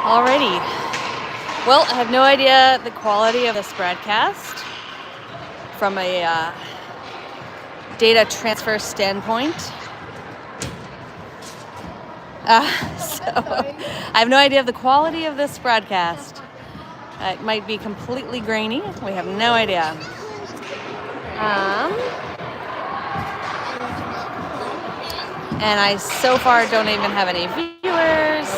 Alrighty. Well, I have no idea the quality of this broadcast from a data transfer standpoint. So I have no idea of the quality of this broadcast. It might be completely grainy. We have no idea. And I so far don't even have any viewers.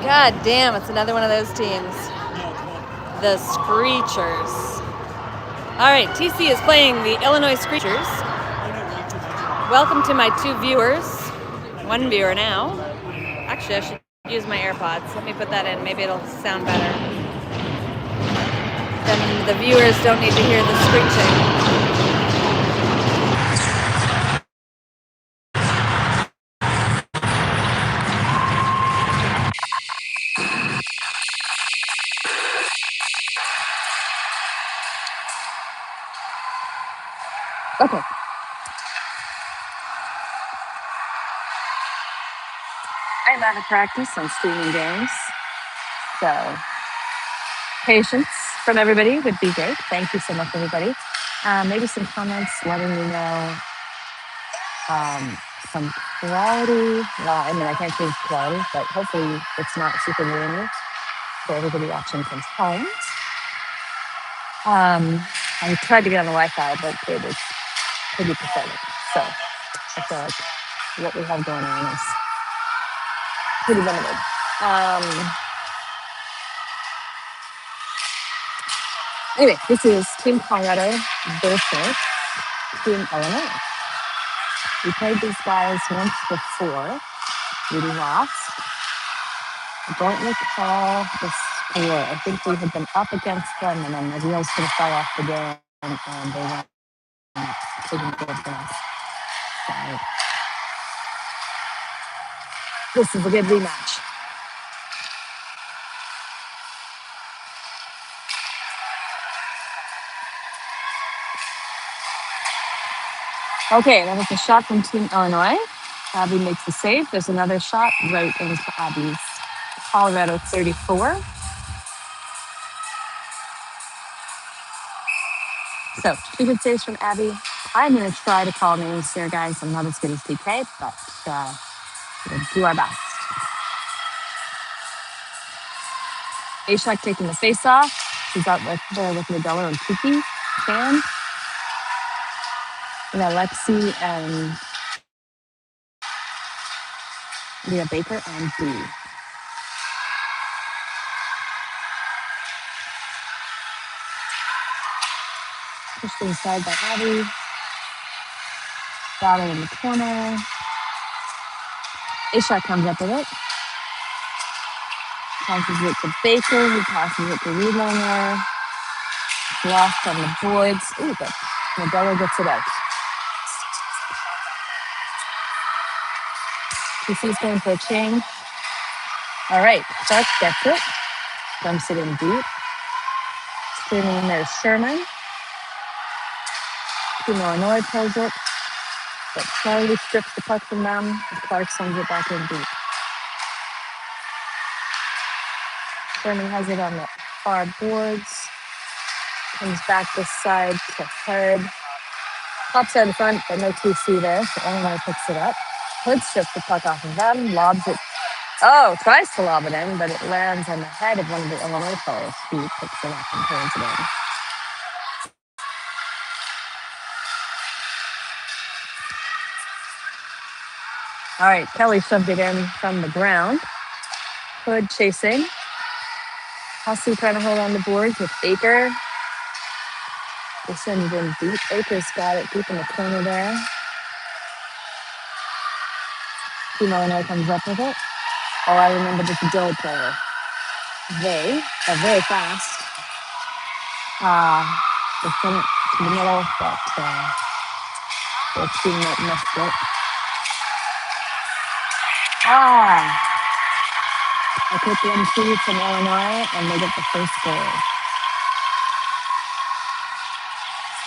God damn, it's another one of those teams. The Screechers. Alright, TC is playing the Illinois Screechers. Welcome to my 2 viewers. 1 viewer now. Actually, I should use my AirPods. Let me put that in. Maybe it'll sound better. Then the viewers don't need to hear the screeching. Okay. I'm out of practice on streaming games. So patience from everybody would be great. Thank you so much, everybody. Maybe some comments letting me know some quality. Well, I mean, I can't change quality, but hopefully it's not super grainy for everybody watching from home. I tried to get on the Wi-Fi, but it was pretty pathetic. So I feel like what we have going on is pretty limited. Anyway, this is Team Colorado versus Team Illinois. We played these guys once before. We lost. I don't recall the score. I think we had been up against them, and then the wheels kind of fell off the game, and they went taking good for us. So this is a good rematch. Okay, that was a shot from Team Illinois. Abby makes the save. There's another shot right into Abby's Colorado 34. So 2 good saves from Abby. I'm going to try to call names here, guys. I'm not as good as DK, but we'll do our best. Ashak taking the face off. He's out there with Modelo and Kiki. Cam. We got Lexi and Leah Baker and B. Pushed inside by Abby. Got it in the corner. Ashak comes up with it. Passes it to Baker. He passes it to Reloner. Lost on the boards. Ooh, but Modelo gets it out. TC's going for a change. All right, Clark gets it. Dumps it in deep. Streaming in there, Sherman. Team Illinois pulls it. But Charlie strips the puck from them. And Clark sends it back in deep. Sherman has it on the far boards. Comes back this side to Hood. Pops out in front, but no TC there. So Illinois picks it up. Hood strips the puck off of them. Lobs it. Oh, tries to lob it in, but it lands on the head of one of the Illinois players. He picks it up and turns it in. All right, Kelly shoved it in from the ground. Hood chasing. Hussey trying to hold on the boards with Baker. They send it in deep. Baker's got it deep in the corner there. Team Illinois comes up with it. Oh, I remember the Dill player. They are very fast. They sent it to the middle, but their teammate missed it. I took the MC from Illinois, and they get the first goal.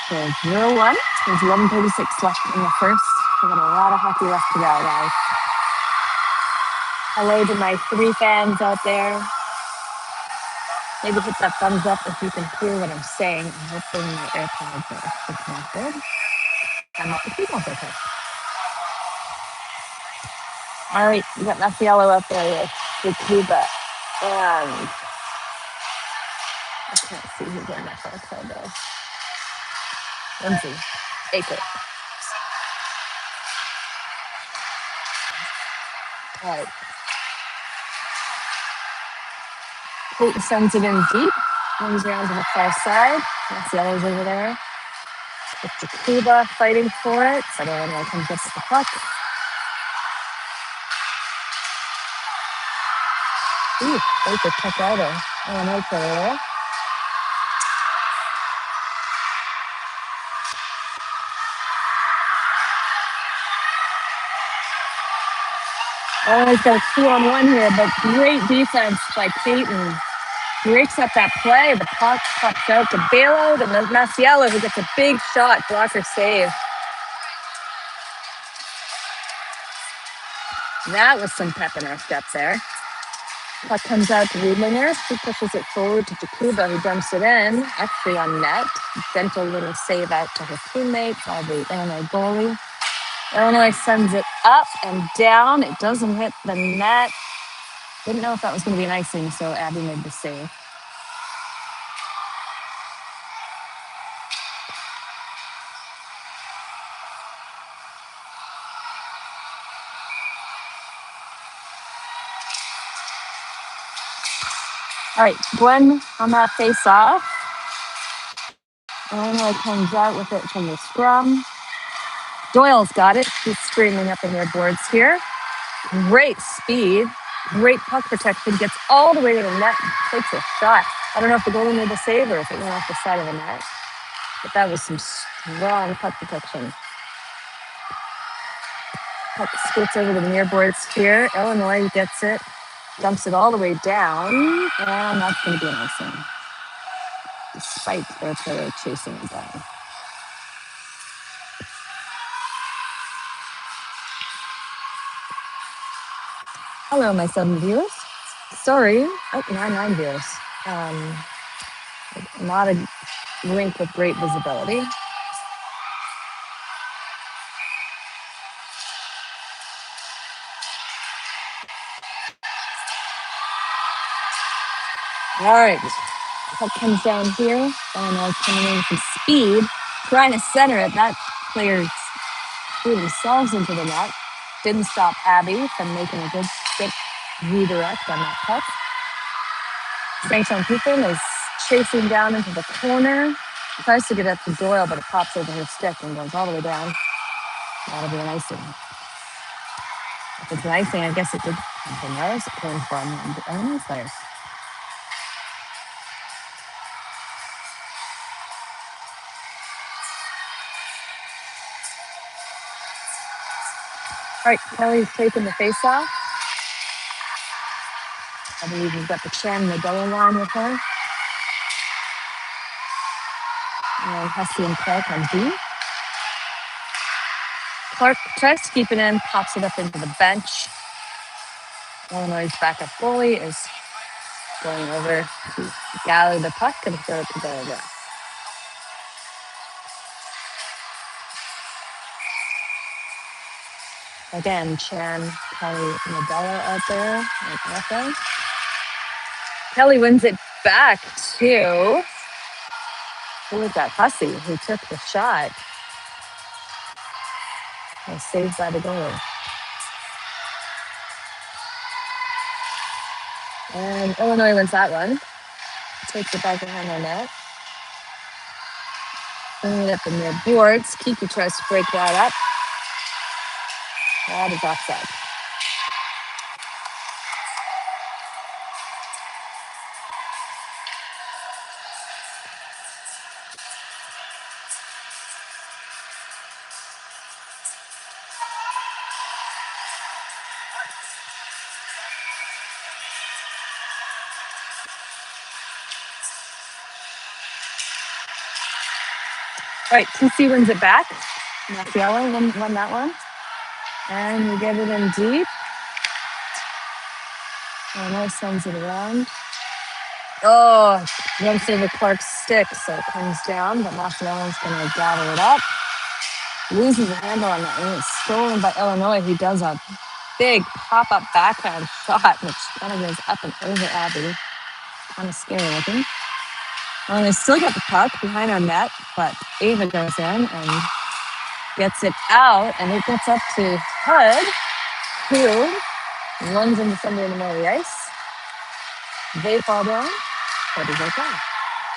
So 0-1. There's 11:36 left in the first. We got a lot of hockey left to go, guys. Hello to my 3 fans out there. Maybe hit that thumbs up if you can hear what I'm saying. I'm hoping my AirPods are actually connected. I'm not the people okay. All right, we got Masiello out there with Cuba. And I can't see who's on that far side though. Lindsay, Baker. All right. Peyton sends it in deep. Comes around to the far side. Masiello's over there. With Jakuba fighting for it. So Illinois comes up with the puck. Ooh, Baker checked out of Illinois player there. Oh, he's got a 2-on-1 here, but great defense by Peyton. Breaks up that play. The puck pops out to Bailout and then Masiello, who gets a big shot, blocker save. That was some pep in our step there. Puck comes out to Riedlinger. He pushes it forward to Jakuba, who dumps it in, actually on net. Gentle little save out to his teammate, by the Illinois goalie. Illinois sends it up and down. It doesn't hit the net. Didn't know if that was going to be an icing, so Abby made the save. All right, Gwen on that face-off. Illinois comes out with it from the scrum. Doyle's got it. He's screaming up in their boards here. Great speed. Great puck protection. Gets all the way to the net. Takes a shot. I don't know if the goalie made the save or if it went off the side of the net. But that was some strong puck protection. Puck scoots over the near boards here. Illinois gets it. Dumps it all the way down. And that's going to be an icing. Despite their player chasing it down. Hello, my 7 viewers. Sorry. Oh, 9 viewers. Not a link with great visibility. All right. Puck comes down here. Illinois coming in with some speed. Trying to center it. That player threw themselves into the net. Didn't stop Abby from making a good stick redirect on that puck. St. Peterson is chasing down into the corner. Tries to get up to Doyle, but it pops over her stick and goes all the way down. That'll be an icing. If it's an icing, I guess it did come from those. It came from the Illinois players. All right, Kelly's taking the face off. I believe we've got the Chen Nadella line with her. And Hussey and Clark on D. Clark tries to keep it in, pops it up into the bench. Illinois' backup goalie is going over to gather the puck and throw it to the left. Again, Chan, Kelly, Nadella out there on offense. Kelly wins it back to, who was that? Hussey, who took the shot. Was saved by the goalie. And Illinois wins that one. Takes it back behind the net. Bringing it up in their boards. Kiki tries to break that up. That is offside. All right, TC wins it back. Masiello won that one. And we get it in deep. Illinois sends it around. Oh, runs over Clark's stick, so it comes down, but Masiello's going to gather it up. Loses the handle on that, and it's stolen by Illinois, who does a big pop-up backhand shot, which kind of goes up and over Abby. Kind of scary looking. And they still got the puck behind our net, but Ava goes in and gets it out, and it gets up to Hood, who runs into somebody in the middle of the ice. They fall down. Hood is okay.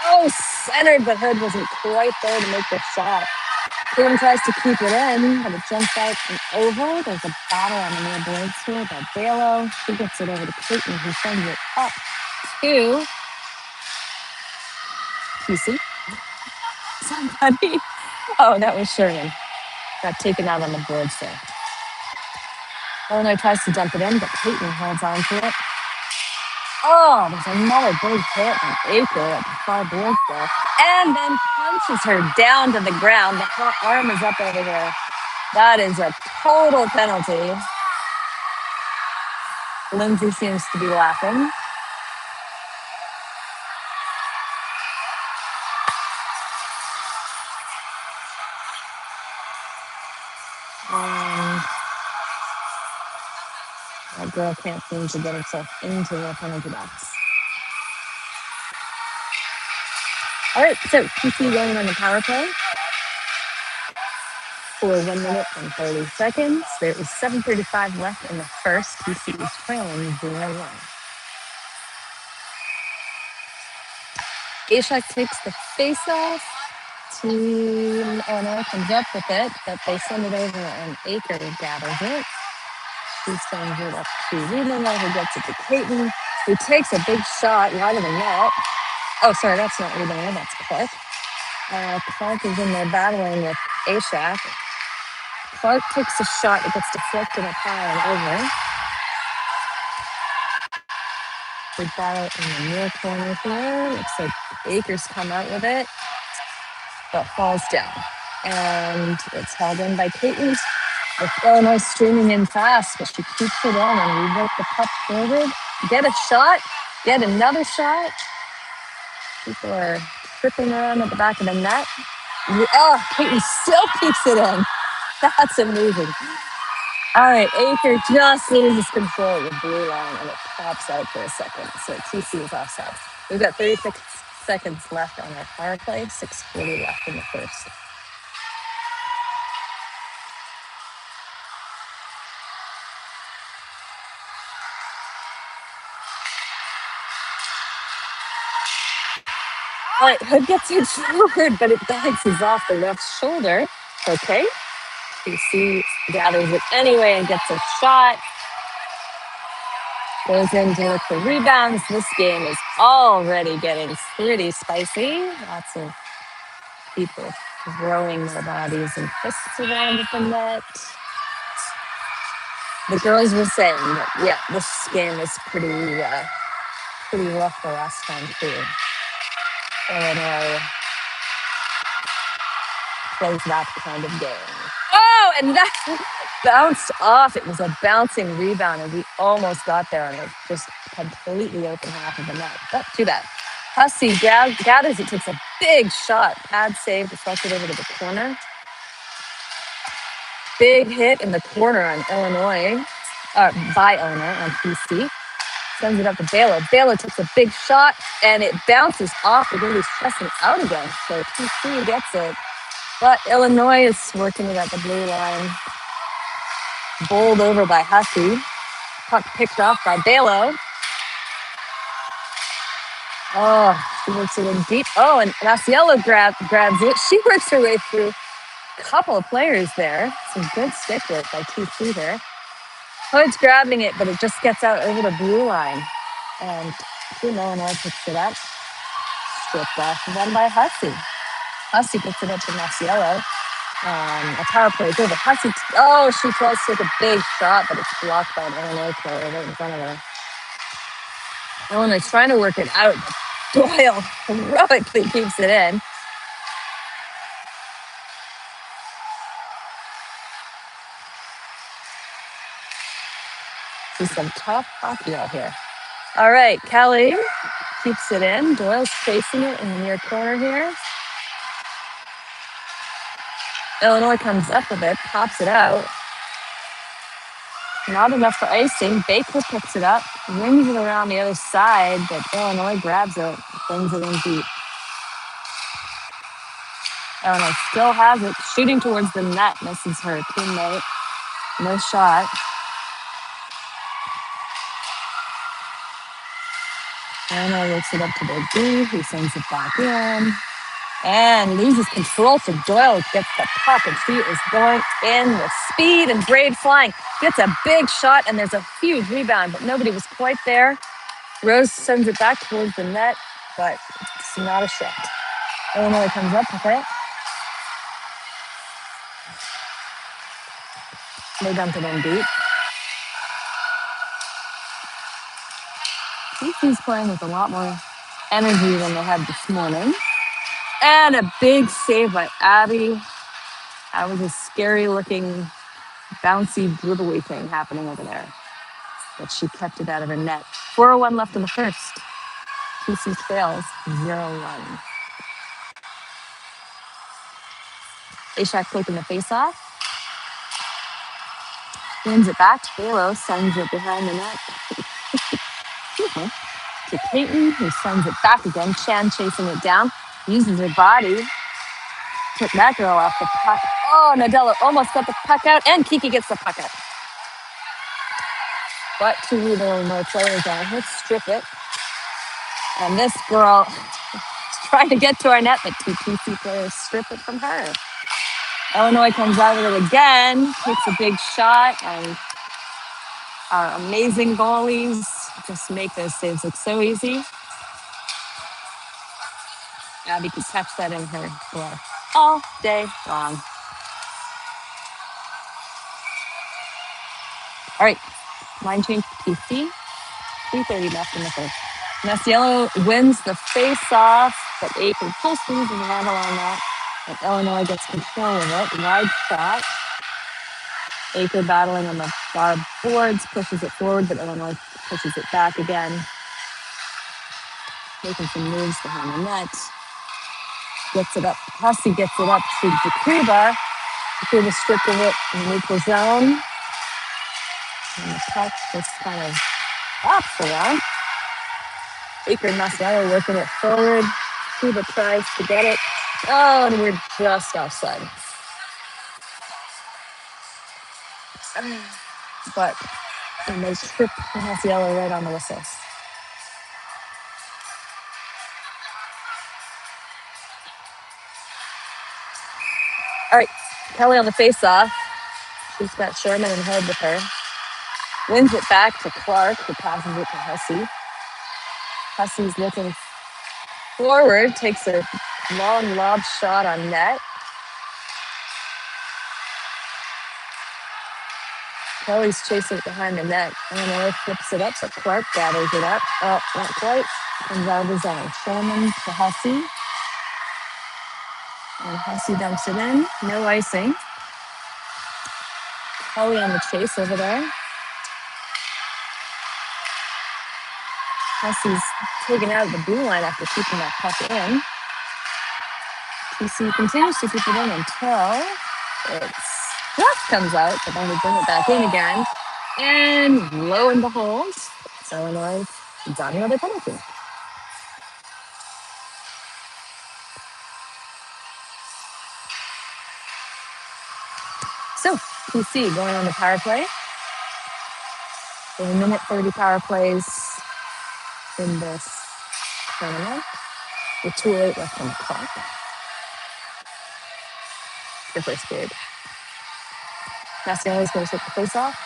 Oh, centered, but Hood wasn't quite there to make the shot. Cam tries to keep it in, but it jumps out and over. There's a battle on the near boards here by Balo. She gets it over to Clayton, who sends it up to PC. Somebody. Oh, that was Sherman. Got taken out on the boards there. Illinois tries to dump it in, but Clayton holds on to it. Oh, there's another big hit on Aker at the far boards there. And then punches her down to the ground. The arm is up over there. That is a total penalty. Lindsay seems to be laughing. That girl can't seem to get herself into the penalty box. All right, so TC going on the power play for 1 minute and 30 seconds. There is 7:35 left in the first. TC is trailing 0-1. Ashak takes the face-off. Team Illinois comes up with it, but they send it over and Aker gathers it. She sends it up to Rudolph, who gets it to Clayton, who takes a big shot right of the net. Oh, sorry, that's not Rudolph, that's Clark. Clark is in there battling with Ashak. Clark takes a shot, it gets deflected up high and over. Big battle in the near corner here. Looks like Akers come out with it, but falls down. And it's held in by Clayton. With Illinois streaming in fast, but she keeps it on and we work the puck forward. Get a shot, get another shot. People are tripping around at the back of the net. Oh, Peyton still keeps it in. That's amazing. All right, Aker just loses control of the blue line and it pops out for a second. So TC is offside. We've got 36 seconds left on our power play, 6:40 left in the first. All right, Hood gets it forward, but it bounces off the left shoulder. Okay. TC gathers it anyway and gets a shot. Goes in to look for rebounds. This game is already getting pretty spicy. Lots of people throwing their bodies and fists around at the net. The girls were saying that, yeah, this game is pretty rough the last time too. Illinois plays that kind of game. Oh, and that bounced off. It was a bouncing rebound, and we almost got there, and it just completely open half of the net. But too bad. Hussey gathers it, takes a big shot. Pad save, deflected over to the corner. Big hit in the corner on Illinois, by Illinois on PC. Sends it up to Balo. Balo takes a big shot, and it bounces off the goalie's chest and out again. So PC gets it. But Illinois is working it at the blue line. Bowled over by Hussey. Puck picked off by Balo. Oh, she works it in deep. Oh, and Masiello grabs it. She works her way through a couple of players there. Some good stick work by TC there. Hood's grabbing it, but it just gets out over the blue line. And Team Illinois picks it up. Stripped off and then by Hussey. Hussey gets it up to Masiello. A power play is over. Hussey, she tries to take a big shot, but it's blocked by an Illinois player right in front of her. Illinois trying to work it out. Doyle heroically keeps it in. See some tough hockey out here. All right, Kelly keeps it in. Doyle's chasing it in the near corner here. Illinois comes up with it, pops it out. Not enough for icing. Baker picks it up, wings it around the other side, but Illinois grabs it, brings it in deep. Illinois still has it, shooting towards the net, misses her teammate. No shot. Illinois looks it up to their D, who sends it back in. And loses control, so Doyle gets the puck, and she is going in with speed and braid flying. Gets a big shot, and there's a huge rebound, but nobody was quite there. Rose sends it back towards the net, but it's not a shot. Illinois comes up with it. They dump it in deep. TC's playing with a lot more energy than they had this morning. And a big save by Abby. That was a scary-looking, bouncy, dribbly thing happening over there. But she kept it out of her net. 4:01 left in the first. TC trails 0-1. Ashak taking the face-off. Wins it back to Balo, sends it behind the net. To Peyton, who sends it back again. Chan chasing it down. Uses her body. Took that girl off the puck. Oh, Nadella almost got the puck out, and Kiki gets the puck out. But two little more players on her, strip it. And this girl is trying to get to our net, but two TC players strip it from her. Illinois comes out of it again, takes a big shot, and our amazing goalies just make those saves look so easy. Abby could catch that in her glove all day long. All right, line change to TC. 3:30 left in the first. Masiello wins the face-off, but Aiken pulls through the handle on that. And Illinois gets control of it. Wide shot. Aker battling on the far boards, pushes it forward, but Illinois pushes it back again. Making some moves behind the net. Gets it up. Hussey gets it up to Jakuba. Jakuba stripping it in the neutral zone. And the puck just kind of hops around. Aker and Masiello working it forward. Jakuba tries to get it. Oh, and we're just offside. But they trip Masiello right on the whistle. All right, Kelly on the face-off. She's got Sherman and Hood with her. Wins it back to Clark, who passes it to Hussey. Hussey's looking forward, takes a long lob shot on net. Kelly's chasing it behind the net. Illinois flips it up, but Clark gathers it up. Oh, not quite. Comes out of the zone. Sherman to Hussey. And Hussey dumps it in. No icing. Kelly on the chase over there. Hussey's taken out of the blue line after keeping that puck in. TC continues to keep it in until it just comes out, but then we bring it back in again. And lo and behold, Illinois got another penalty. So, TC going on the power play. There are minute 30 power plays in this tournament, with 2:08 left on the clock. The first period. Masiello's going to take the face off.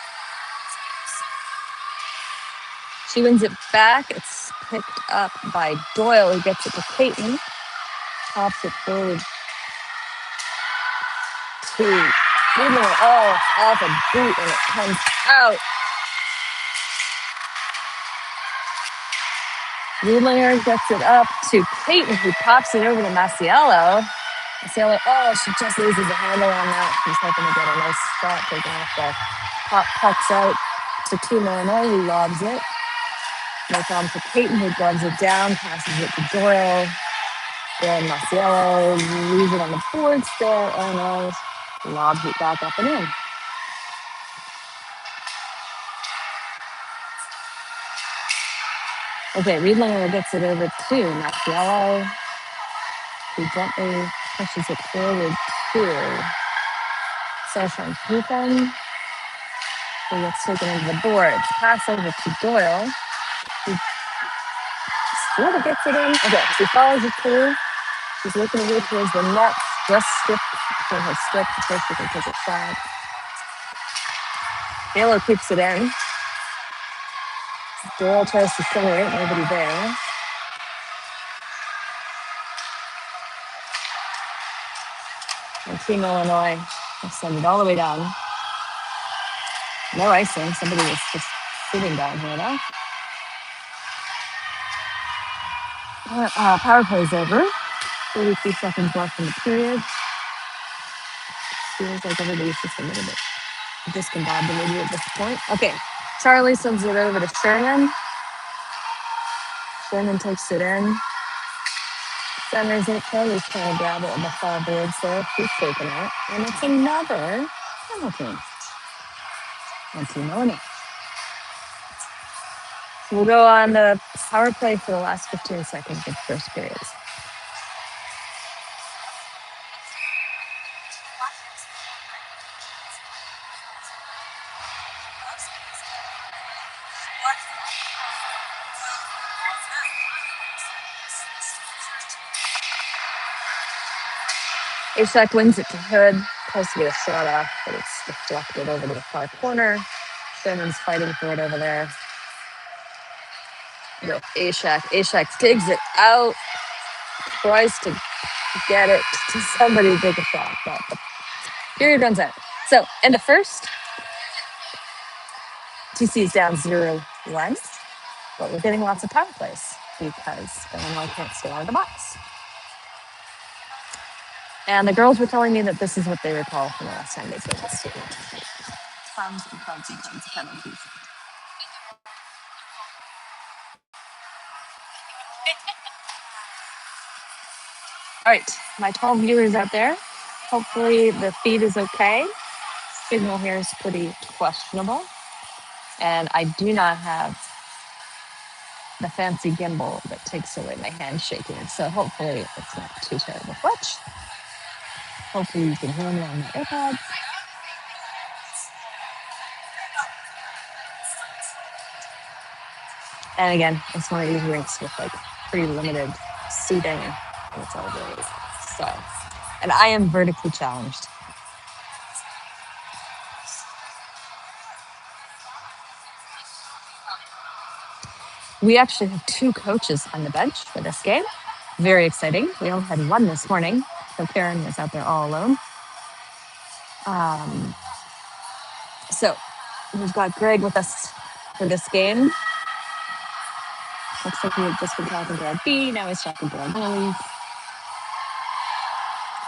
She wins it back. It's picked up by Doyle, who gets it to Peyton. Pops it forward to Rudlinger. Oh, off a boot, and it comes out. Rudlinger gets it up to Peyton, who pops it over to Masiello. Masiello, oh, she just loses the handle on that. She's hoping to get a nice shot taken off the puck's out. to Team Illinois, who lobs it. No problem to Peyton, who gloves it down, passes it to Doyle. Doyle and Marciello leaves it on the board still. Illinois lobs it back up and in. Okay, Riedlinger gets it over to Marciello, who gently pushes it forward to Session Putin, who gets taken into the boards. Pass over to Doyle, who sort of gets it in. Okay, she follows it through. She's looking away towards the net, just stripped from her stick before she can take a shot. Halo keeps it in. Doyle tries to center it, nobody there. And Team Illinois will send it all the way down. No icing, somebody was just sitting down here though. Power play's over. 33 seconds left in the period. Feels like everybody's just a little bit discombobulated at this point. Okay, Charlie sends it over to Sherman. Sherman takes it in. Centers it. Charlie's trying to grab it on the far boards there. He's taking it. And it's another penalty on Team Illinois. We'll go on the power play for the last 15 seconds of first period. Ashak wins it to Hood. Tries to get a shot off, but it's deflected over to the far corner. Sherman's fighting for it over there with Ashak. Ashak digs it out, tries to get it to somebody to take a shot, but the period runs out. So, end of first. TC is down 0-1, but we're getting lots of power plays because Illinois can't stay out of the box. And the girls were telling me that this is what they recall from the last time they played this team. Tons and tons and tons of penalties. All right, my 12 viewers out there. Hopefully the feed is okay. Signal here is pretty questionable. And I do not have the fancy gimbal that takes away my hand shaking. So hopefully it's not too terrible. Watch. Hopefully you can hear me on my AirPods. And again, it's one of these rinks with like pretty limited seating. And it's all great. So, and I am vertically challenged. We actually have 2 coaches on the bench for this game. Very exciting. We only had 1 this morning. So Karen was out there all alone. So we've got Greg with us for this game. Looks like we had just been talking to our B. Now he's talking to our goalies.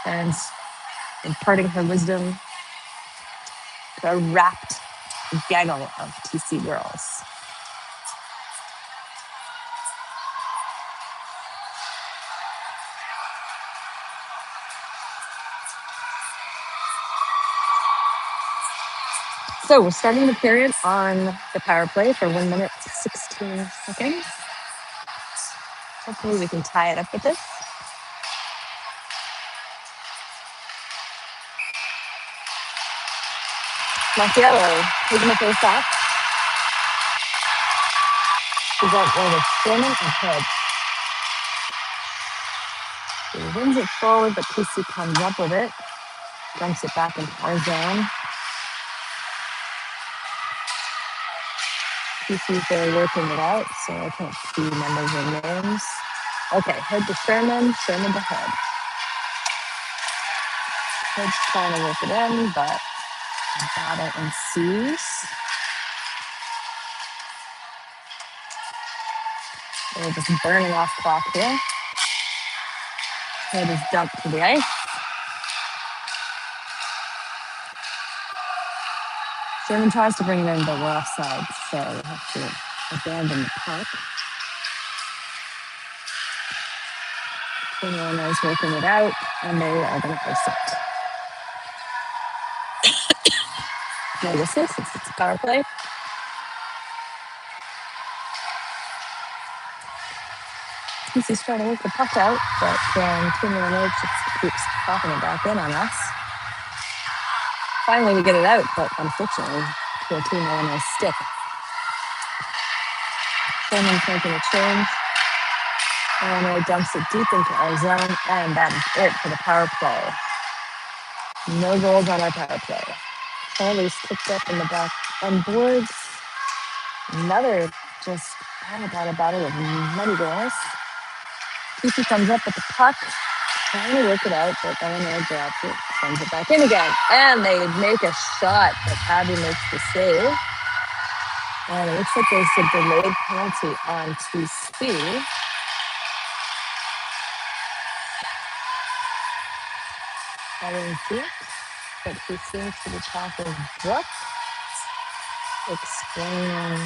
Karen's imparting her wisdom to a rapt gaggle of TC girls. So we're starting the period on the power play for 1 minute, 16 seconds. Hopefully we can tie it up with this. Marciello taking the face off. She's out over Sherman and Hood. He wins it forward, but TC comes up with it. Dumps it back into our zone. TC's there working it out, so I can't see numbers or names. Okay, Hood to Sherman, Sherman to Hood. Hood's trying to work it in, but a battle ensues. They're just burning off clock here. Hood is dumped to the ice. Sherman tries to bring it in, but we're offside, so we have to abandon the puck. Team Illinois is working it out, and they are going to ice it. No whistles, since it's a power play. TC's trying to work the puck out, but Team Illinois just keeps popping it back in on us. Finally, we get it out, but unfortunately, to a Team Illinois stick. Sherman's making a change. Illinois dumps it deep into our zone, and that is it for the power play. No goals on our power play. Charlie's tipped up in the back on boards. Another just battle of many goals. TC comes up with the puck, trying to work it out, but Illinois drops it, sends it back in again. And they make a shot, but Abby makes the save. And it looks like there's a delayed penalty on TC. I didn't see it, but he seems to be talking Brooke, explaining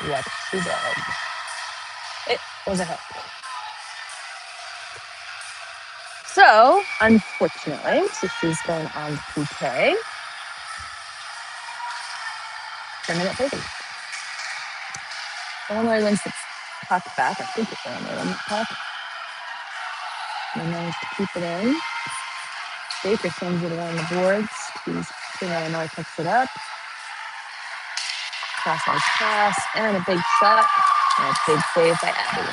what she did. It was a hit. So, unfortunately, TC's going on PK. 10-minute 30. Illinois wins the puck back. I think it's Illinois won the puck. And managed to keep it in. Baker sends it around the boards. Team Illinois picks it up. Cross-ice pass and a big shot. And a big save by Abby.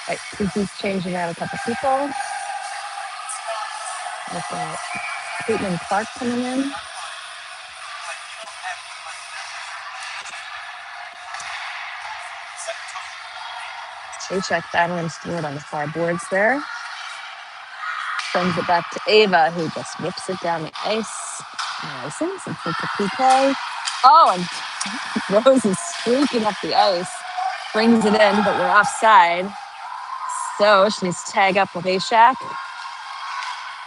Right, TC's changing out a couple people. With Caitlin Clark coming in. Paycheck battling through it on the far boards there. Sends it back to Ava, who just whips it down the ice. License and puts the PK. Oh, and Rose is streaking up the ice. Brings it in, but we're offside. So she needs to tag up with Ashak.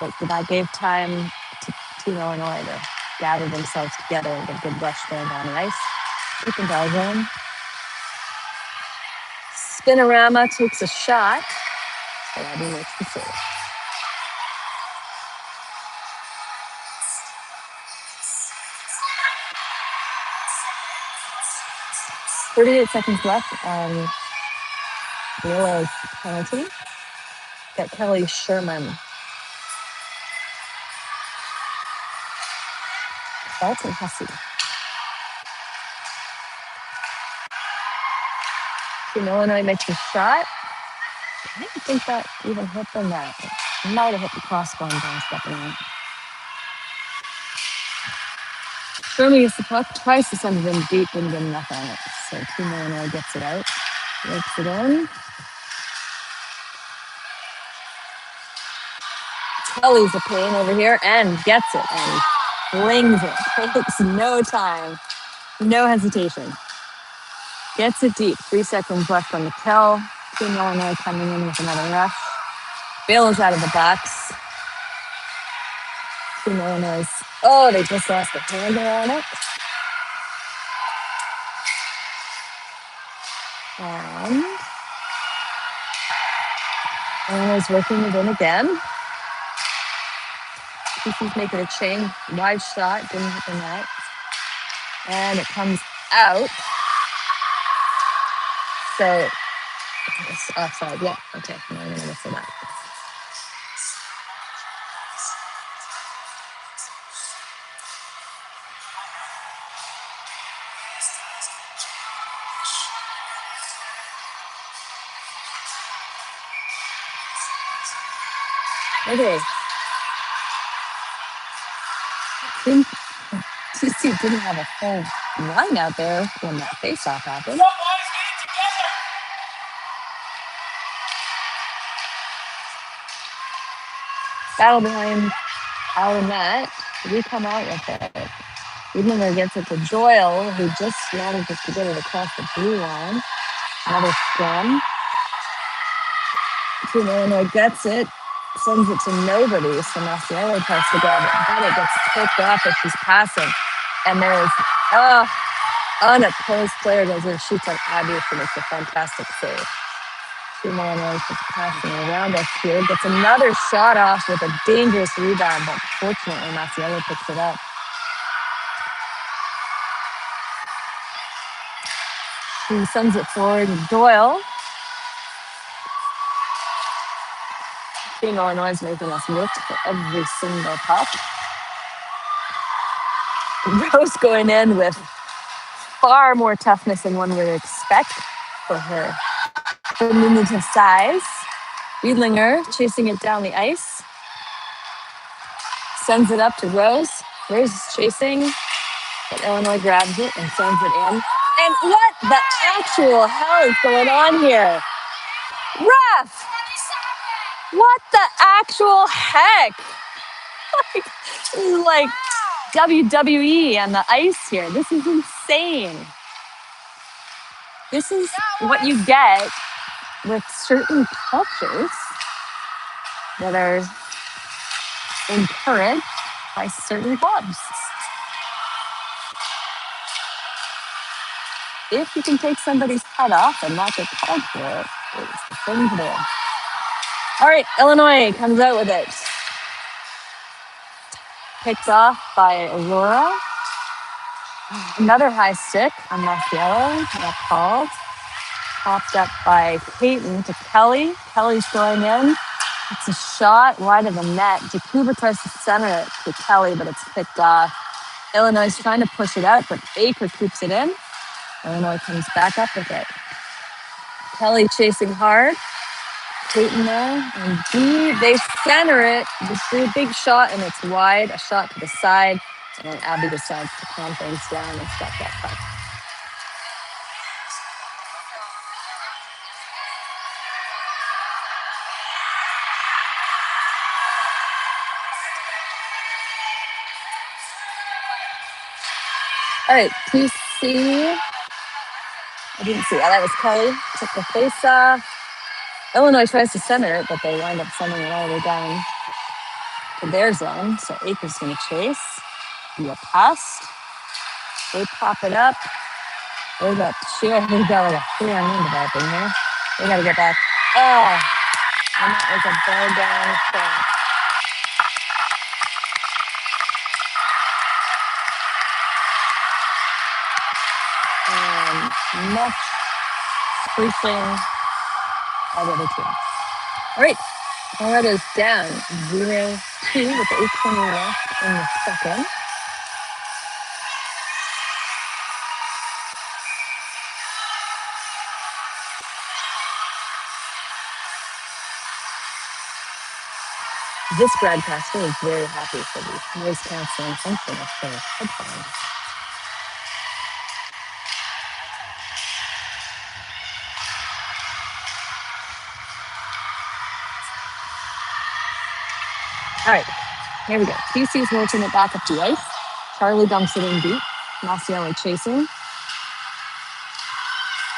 But that gave time to Team Illinois to gather themselves together and get a good rush there down the ice. Keeping our zone. Spinorama takes a shot. So Abby makes the save. 38 seconds left on Willow's penalty. Got Kelly Sherman. Dalton Hussey. Team Illinois makes a shot. I don't think that even hit the net. It might have hit the crossbar and bounced up and out. Sherman gets the puck, tries to send it in deep and get enough on it. So Team Illinois gets it out, works it in. Kelly's a pain over here and gets it and flings it. Takes no time, no hesitation. Gets it deep. 3 seconds left on the kill. Team Illinois coming in with another rush. Bails out of the box. Team Illinois. Oh, they just lost the handle on it. And Illinois working it in again. TC's making a chain. Wide shot. Didn't hit the net. And it comes out. So it's offside. Yeah. Okay. No, I'm going to miss that. Okay. TC didn't have a full line out there when that face-off happened. Battle behind our net. We come out with it. Udlinger gets it to Joyle, who just manages to get it across the blue line. Another scrum. Team Illinois gets it, sends it to nobody, so Massiello tries to grab it, but it gets picked off as she's passing. And there's unopposed player goes in, shoots on Abby and makes a fantastic save. Team Illinois is just passing around us here, gets another shot off with a dangerous rebound, but fortunately Massiello picks it up. He sends it forward to Doyle. Team Illinois is making us look for every single puck. Rose going in with far more toughness than one would expect for her diminutive size. Riedlinger chasing it down the ice. Sends it up to Rose. Rose is chasing, but Illinois grabs it and sends it in. And what the actual hell is going on here? Ref! What the actual heck? This is like WWE on the ice here. This is insane. This is what you get with certain cultures that are encouraged by certain clubs. If you can take somebody's head off and not get called for it, it's the thing to do. All right, Illinois comes out with it. Picked off by Aurora. Another high stick on Massiello, not called. Popped up by Peyton to Kelly. Kelly's going in. It's a shot wide of the net. Jakuba tries to center it to Kelly, but it's picked off. Illinois is trying to push it out, but Baker keeps it in. Illinois comes back up with it. Kelly chasing hard. Peyton there. And they center it. This big shot, and it's wide. A shot to the side. And then Abby decides to calm things down and stop that puck. All right, TC. I didn't see. That was Kelly. Took the face off. Illinois tries to center it, but they wind up sending it all the way down to their zone. So Akers going to chase. Be a pass. They pop it up. They got like a 3-on-1 developing here. They got to get back. Oh, and that was a ball down shot. And much spacing by the other team. All right, Colorado's down 0-2 with 8:20 left in the second. This broadcaster is very happy for the noise canceling function of the headphones. All right, here we go. TC's working it back up the ice. Charlie dumps it in deep. Massiello chasing.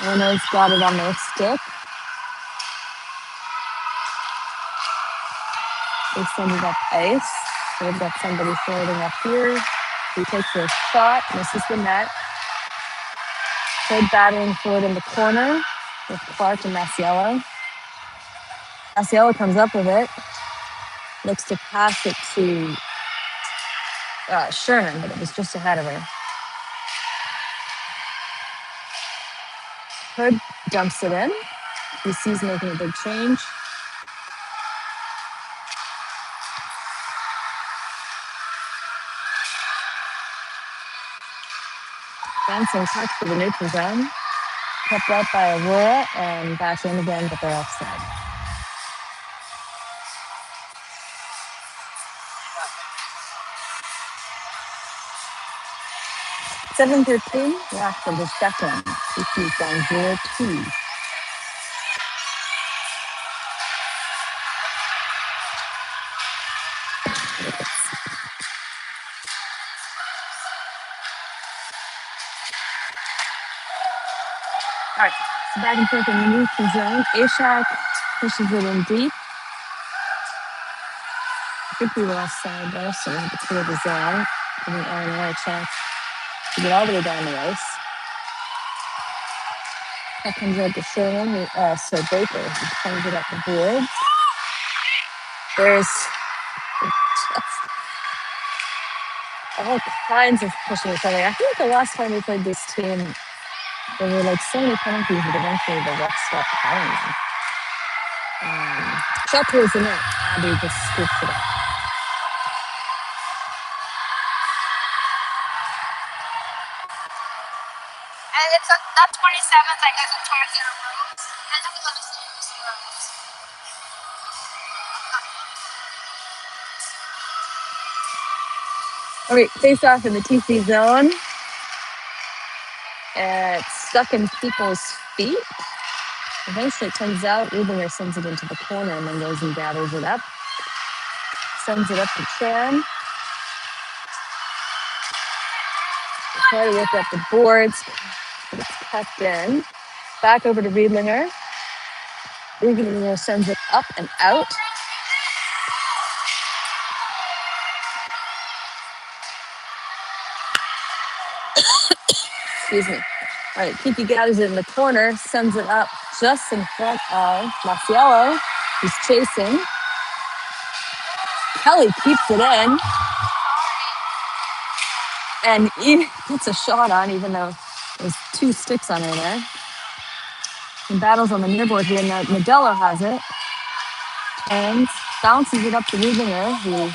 Illinois got it on their stick. They send it up ice. They've got somebody floating up here. He takes a shot, misses the net. Third battering forward in the corner with Clark and Massiello. Massiello comes up with it. Looks to pass it to Sherman, but it was just ahead of her. Hood dumps it in. He sees making a big change. Bouncing puck to the neutral zone. Kept out by Aurora and back in again, but they're offside. .7:13 left of the second. TC's down 0-2. All right, so back and forth in the neutral zone. Ashak Pushes it in deep. I think we lost side there, so we have to clear the zone. Giving Illinois a chance to get all the way down the ice. That comes out to Sherman, so Baker is trying to get up the boards. There's just all kinds of pushing each other. I think the last time we played this team, there were like so many penalties that eventually the refs stopped calling them. Shot towards the net, Abby just scoops it up. And it's that 27th, I guess, it's towards their rooms. And then we let us use the rooms. All right, face off in the TC zone. It's stuck in people's feet. Eventually it comes out, Ubinger sends it into the corner and then goes and gathers it up. Sends it up to Chan. Try to whip up the boards, but it's kept in. Back over to Riedlinger. Riedlinger sends it up and out. Excuse me. All right, Kiki gathers it in the corner, sends it up just in front of Masiello, who's chasing. Kelly keeps it in. And he puts a shot on, even though there's two sticks on her there. And battles on the near board here. Now Modelo has it. And bounces it up to Riedlinger, who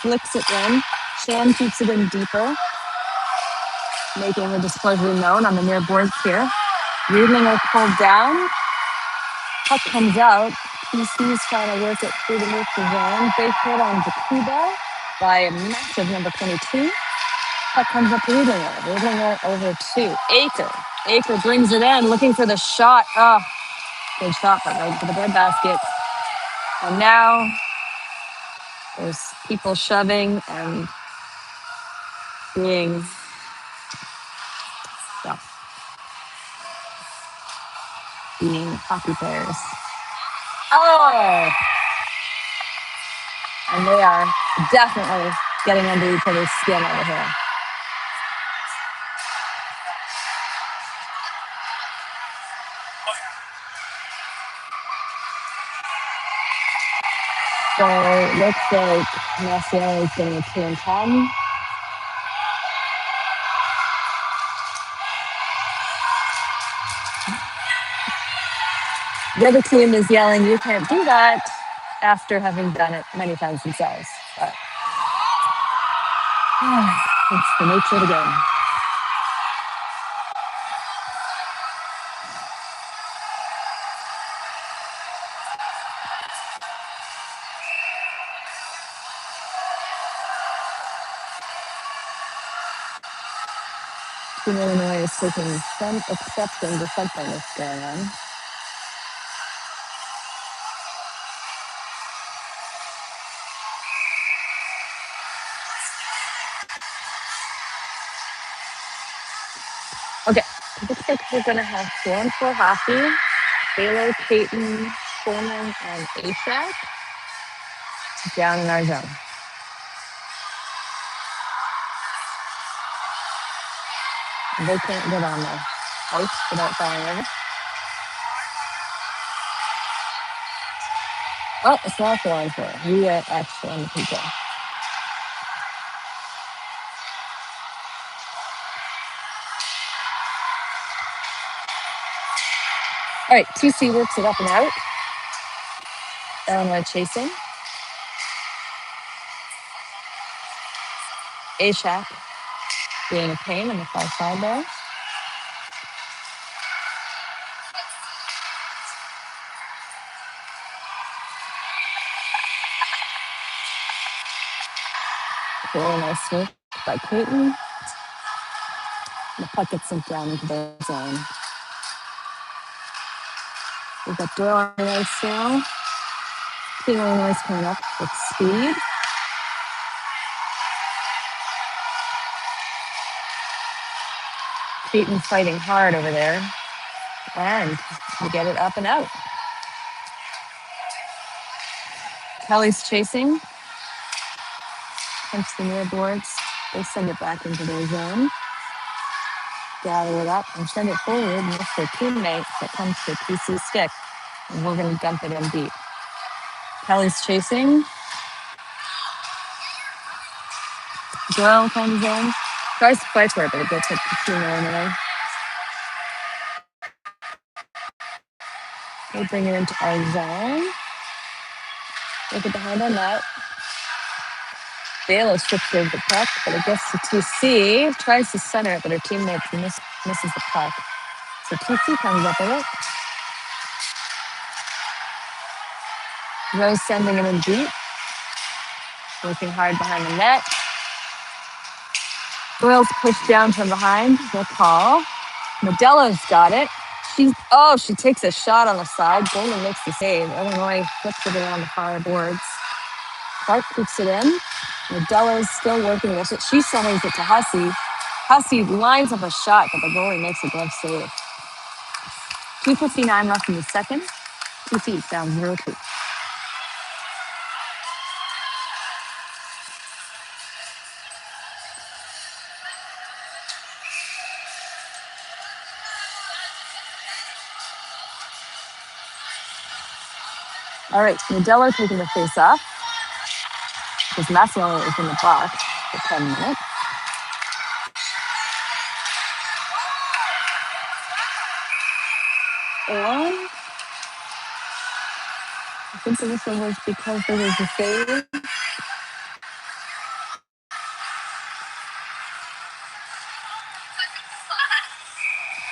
flicks it in. Shan keeps it in deeper, making her displeasure known on the near boards here. Riedlinger pulled down. Puck comes out. PC's trying to work it through the neutral zone. Big hit on Jakuba by a massive number 22. Puck comes up to Riedlinger. Riedlinger over to Aker. Aker brings it in, looking for the shot. Oh, good shot, but right to the breadbasket. And now there's people shoving and being, well, being hockey players. Oh! And they are definitely getting under each other's skin over here. So it looks like Marcial is getting a 2 and 10. The other team is yelling, "You can't do that," after having done it many times themselves. But it's the nature of the game. Team Illinois is taking some exception to something that's going on. Okay, it looks like we're going to have 4-on-4 hockey. Baylor, Peyton, Coleman, and Ashak down in our zone. They can't get on the ice without falling over. Oh, it's not 4-on-4. We are extra on the people. All right, TC works it up and out. Illinois chasing. Ashak being a pain on the far side there. Really nice sweep by Peyton. The puck gets sent down into their zone. We've got Doyle on the ice now. Team Illinois coming up with speed. Peyton's fighting hard over there. And we get it up and out. Kelly's chasing. Punch the near boards. They send it back into their zone. Gather it up and send it forward. And it's their teammate that comes to TC stick. And we're going to dump it in deep. Kelly's chasing. Doyle comes in. Tries to fight for it, but it gets hit to Team Illinois. They bring it into our zone. Look at behind our net. Bale strips over the puck, but it gets to TC. Tries to center it, but her teammate misses the puck. So TC comes up with it. Rose sending it in deep. Working hard behind the net. Doyle's pushed down from behind. No call. Modelo's got it. She takes a shot on the side. Golden makes the save. Illinois flips it around the far boards. Clark keeps it in. Modelo's still working with it. She centers it to Hussey. Hussey lines up a shot, but the goalie makes a glove save. 2:59 left in the second. 2 feet down 0-2. All right, Modelo taking the face off because Massimo is in the box for 10 minutes. And I think the whistle was because there was a save.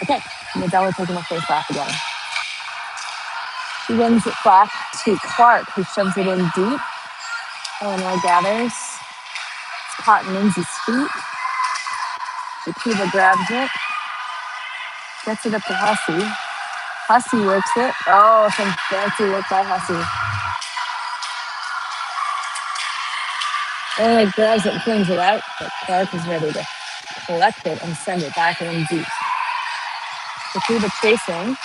Okay, Modelo taking the face off again. She wins it back to Clark, who shoves it in deep. Illinois gathers. It's caught in Lindsay's feet. Jakiva grabs it. Gets it up to Hussey. Hussey works it. Oh, some fancy work by Hussey. Illinois grabs it and flings it out, but Clark is ready to collect it and send it back in deep. Jakiva chasing.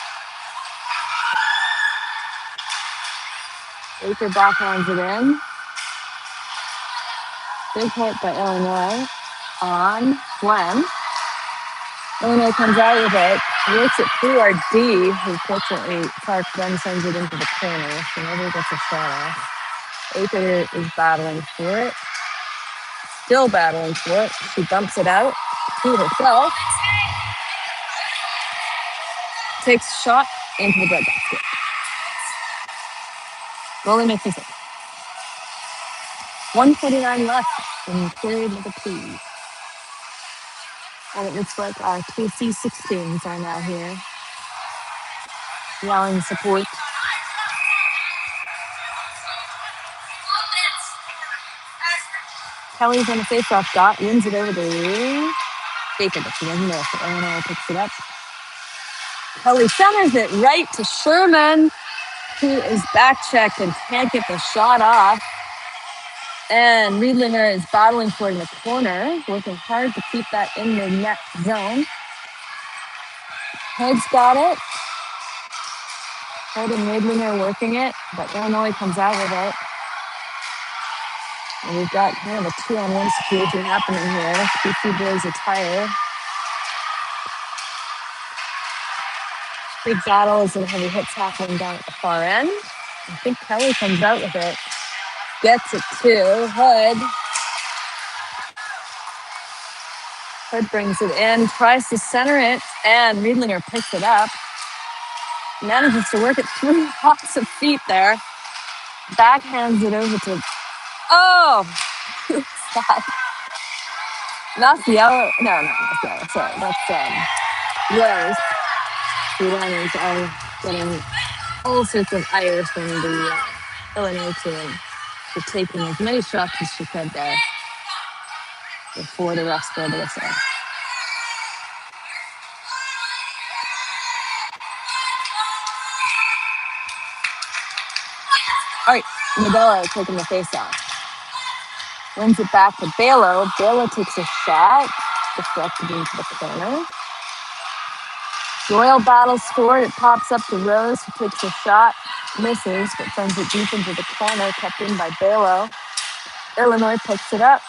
Baker backhands it in. Big hit by Illinois on Glenn. Illinois comes out with it, works it through our D, who fortunately Clark then sends it into the corner, so nobody gets a shot off. Baker is battling for it. Still battling for it. She dumps it out to herself. Takes a shot into the breadbasket. Goalie makes it. 1:49 left in period number 2. And it looks like our TC16s are now here. Yelling support. Kelly's on the face-off dot, wins it over to Baker, but she doesn't know, so Illinois picks it up. Kelly centers it right to Sherman, who is back-checked and can't get the shot off. And Riedlinger is battling for it in the corner, working hard to keep that in the net zone. Hood's got it. Hood and Riedlinger working it, but Illinois comes out with it. And we've got kind of a 2-on-1 situation happening here. PC boys a tire. Big battles and heavy hits happening down at the far end. I think Kelly comes out with it. Gets it to Hood. Hood brings it in, tries to center it, and Riedlinger picks it up. Manages to work it through lots of feet there. Backhands it over to... Oh! Who's that? Maciello. No, not Maciello. Sorry, that's Rose. The Runners are getting all sorts of ires from the Illinois team for taking as many shots as she could there before the rest go to the whistle. All right, Modelo taking the face off. Wins it back to Balo. Balo takes a shot, deflected into the corner. Doyle battles for it. It pops up to Rose, who takes a shot. misses, but sends it deep into the corner, kept in by Balo. Illinois picks it up.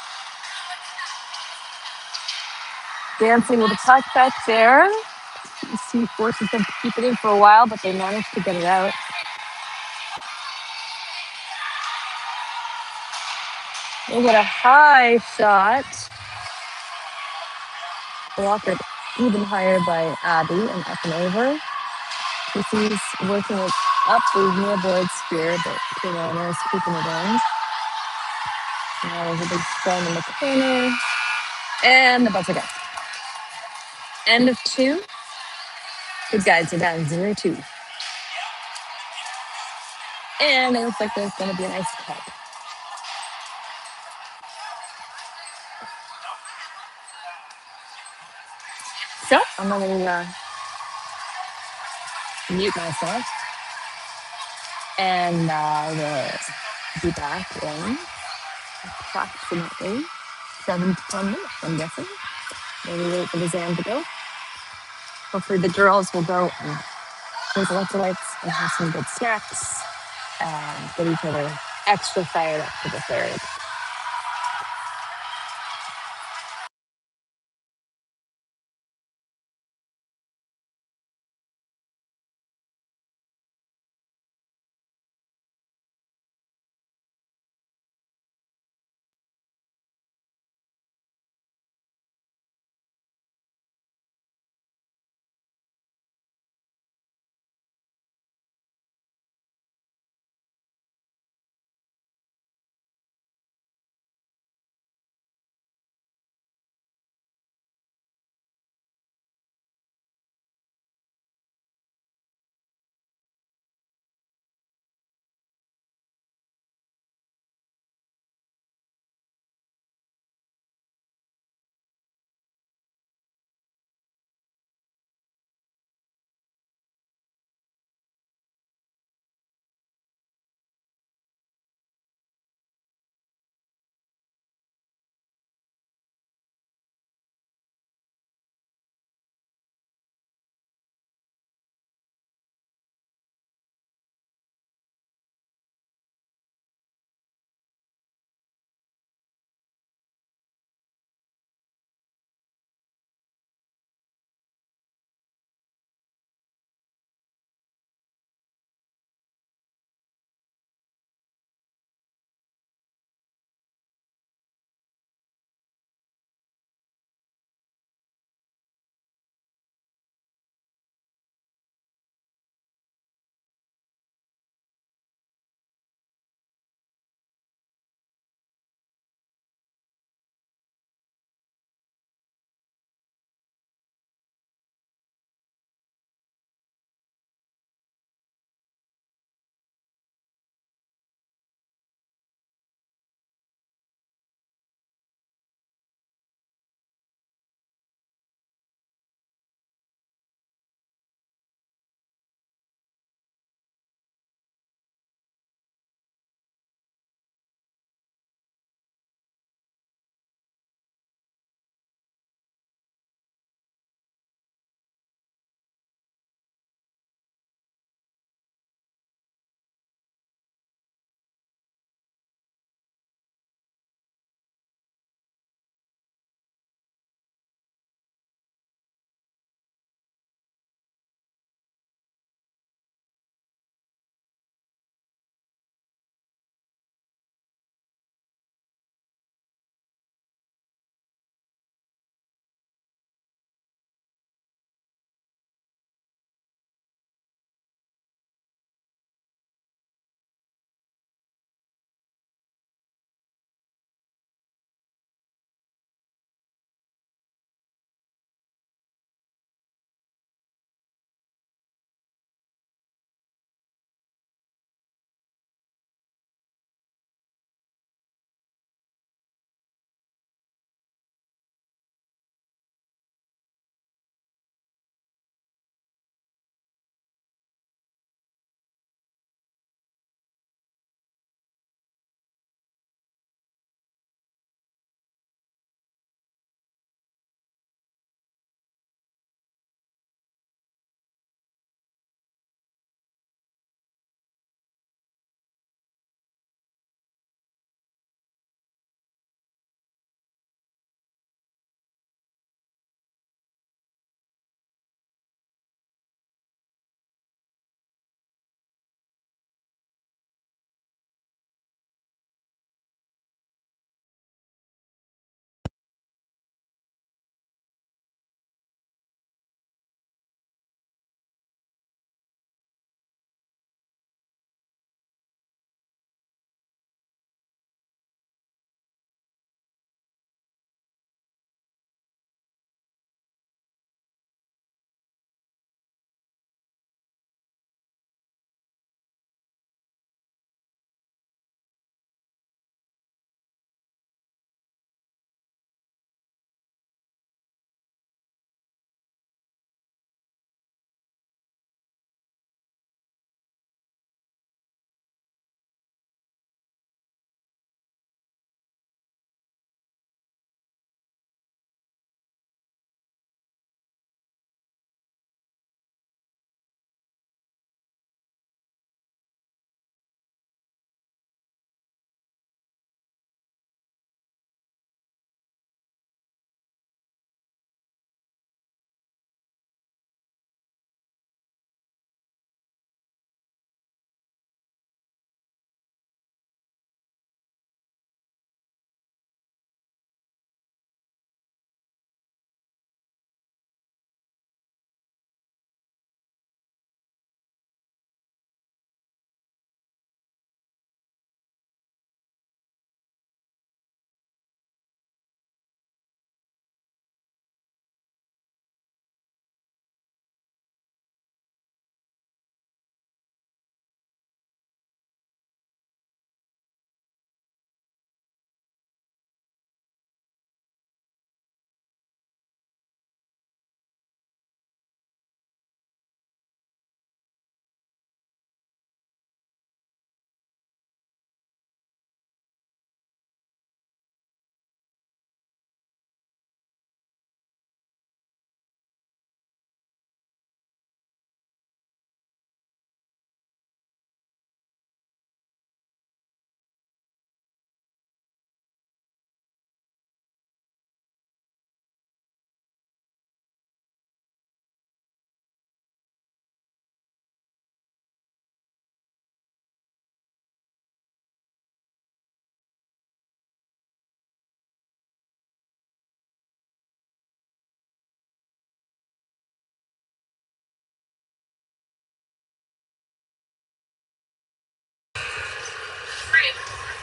Dancing with a puck back there. He forces them to keep it in for a while, but they manage to get it out. They get a high shot. Blocked even higher by Abby and up and over. TC's working it up the nearboards here, but Toronto is keeping it in. Now there's a big stone in the corner. And the buzzer goes. End of two. Good guys are down 0-2. And it looks like there's going to be an ice cut. So I'm going to mute myself. And we'll be back in approximately 7 to 10 minutes, I'm guessing. Maybe wait for the Zam to go. Hopefully the girls will go and drink electrolytes and have some good snacks and get each other extra fired up for the third.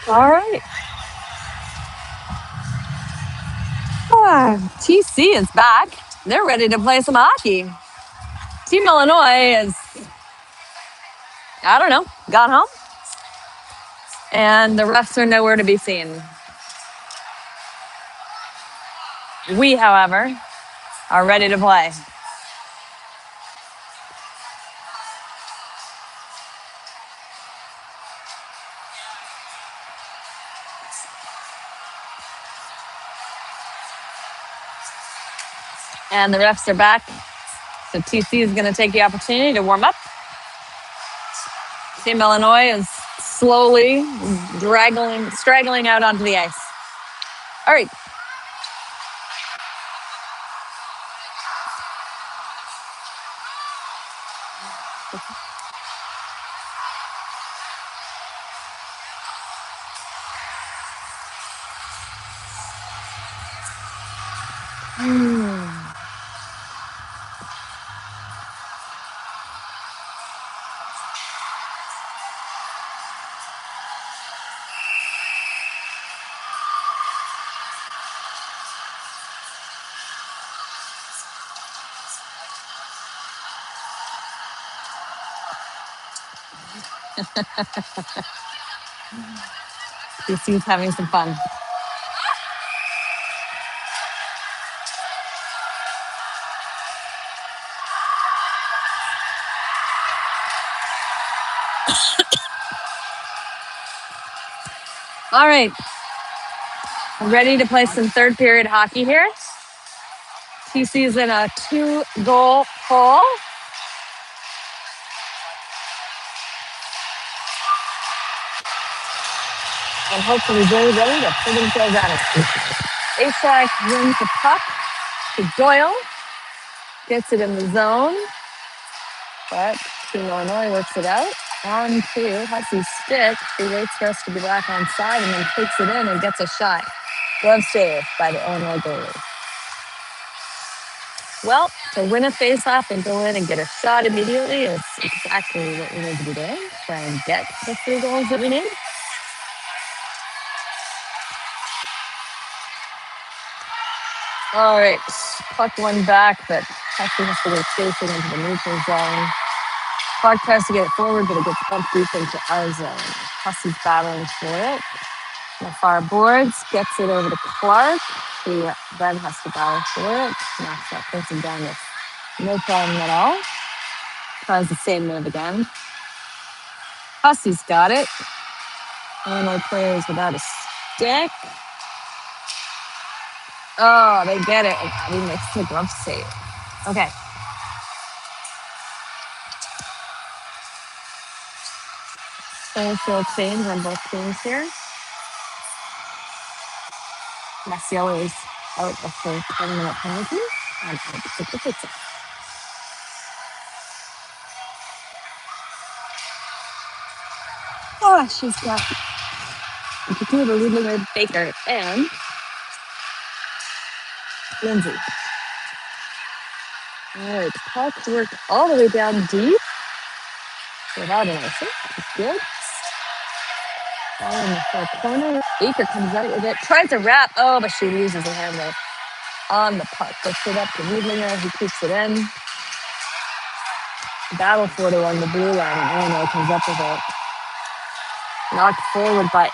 All right. TC is back. They're ready to play some hockey. Team Illinois is, I don't know, got home. And the refs are nowhere to be seen. We, however, are ready to play. And the refs are back. So TC is going to take the opportunity to warm up. Team Illinois is slowly straggling out onto the ice. All right. TC is having some fun. All right. Ready to play some third period hockey here. TC is in a 2-goal hole. And hopefully very ready to put themselves out of it. Ashak wins the puck to Doyle. Gets it in the zone. But Team Illinois works it out. On to Hussey's stick. He waits for us to be back on side and then takes it in and gets a shot. Glove save by the Illinois goalie. Well, to win a face-off and go in and get a shot immediately is exactly what we need to be doing. Try and get the 3 goals that we need. All right, puck one back, but Hussey has to go chasing into the neutral zone. Clark tries to get it forward, but it gets bumped deep into our zone. Hussey's battling for it. The far boards, gets it over to Clark, who then has to battle for it. Knocks that person down with no problem at all. Tries the same move again. Hussey's got it. Illinois players without a stick. Oh, they get it. And Abby makes the glove save. Okay. Full change on both teams here. Maciel is out of the 10-minute penalty. And out to the pizza. Oh, she's got Tequila, Ludwig, Baker, and Lindsay. All right, puck worked all the way down deep without an icing. That's good. Ball in the far corner. Baker comes out with it. Tries to wrap. Oh, but she loses her handle on the puck. Puts it up to Riedlinger. He keeps it in. Battle for it along the blue line. And Illinois comes up with it. Knocked forward by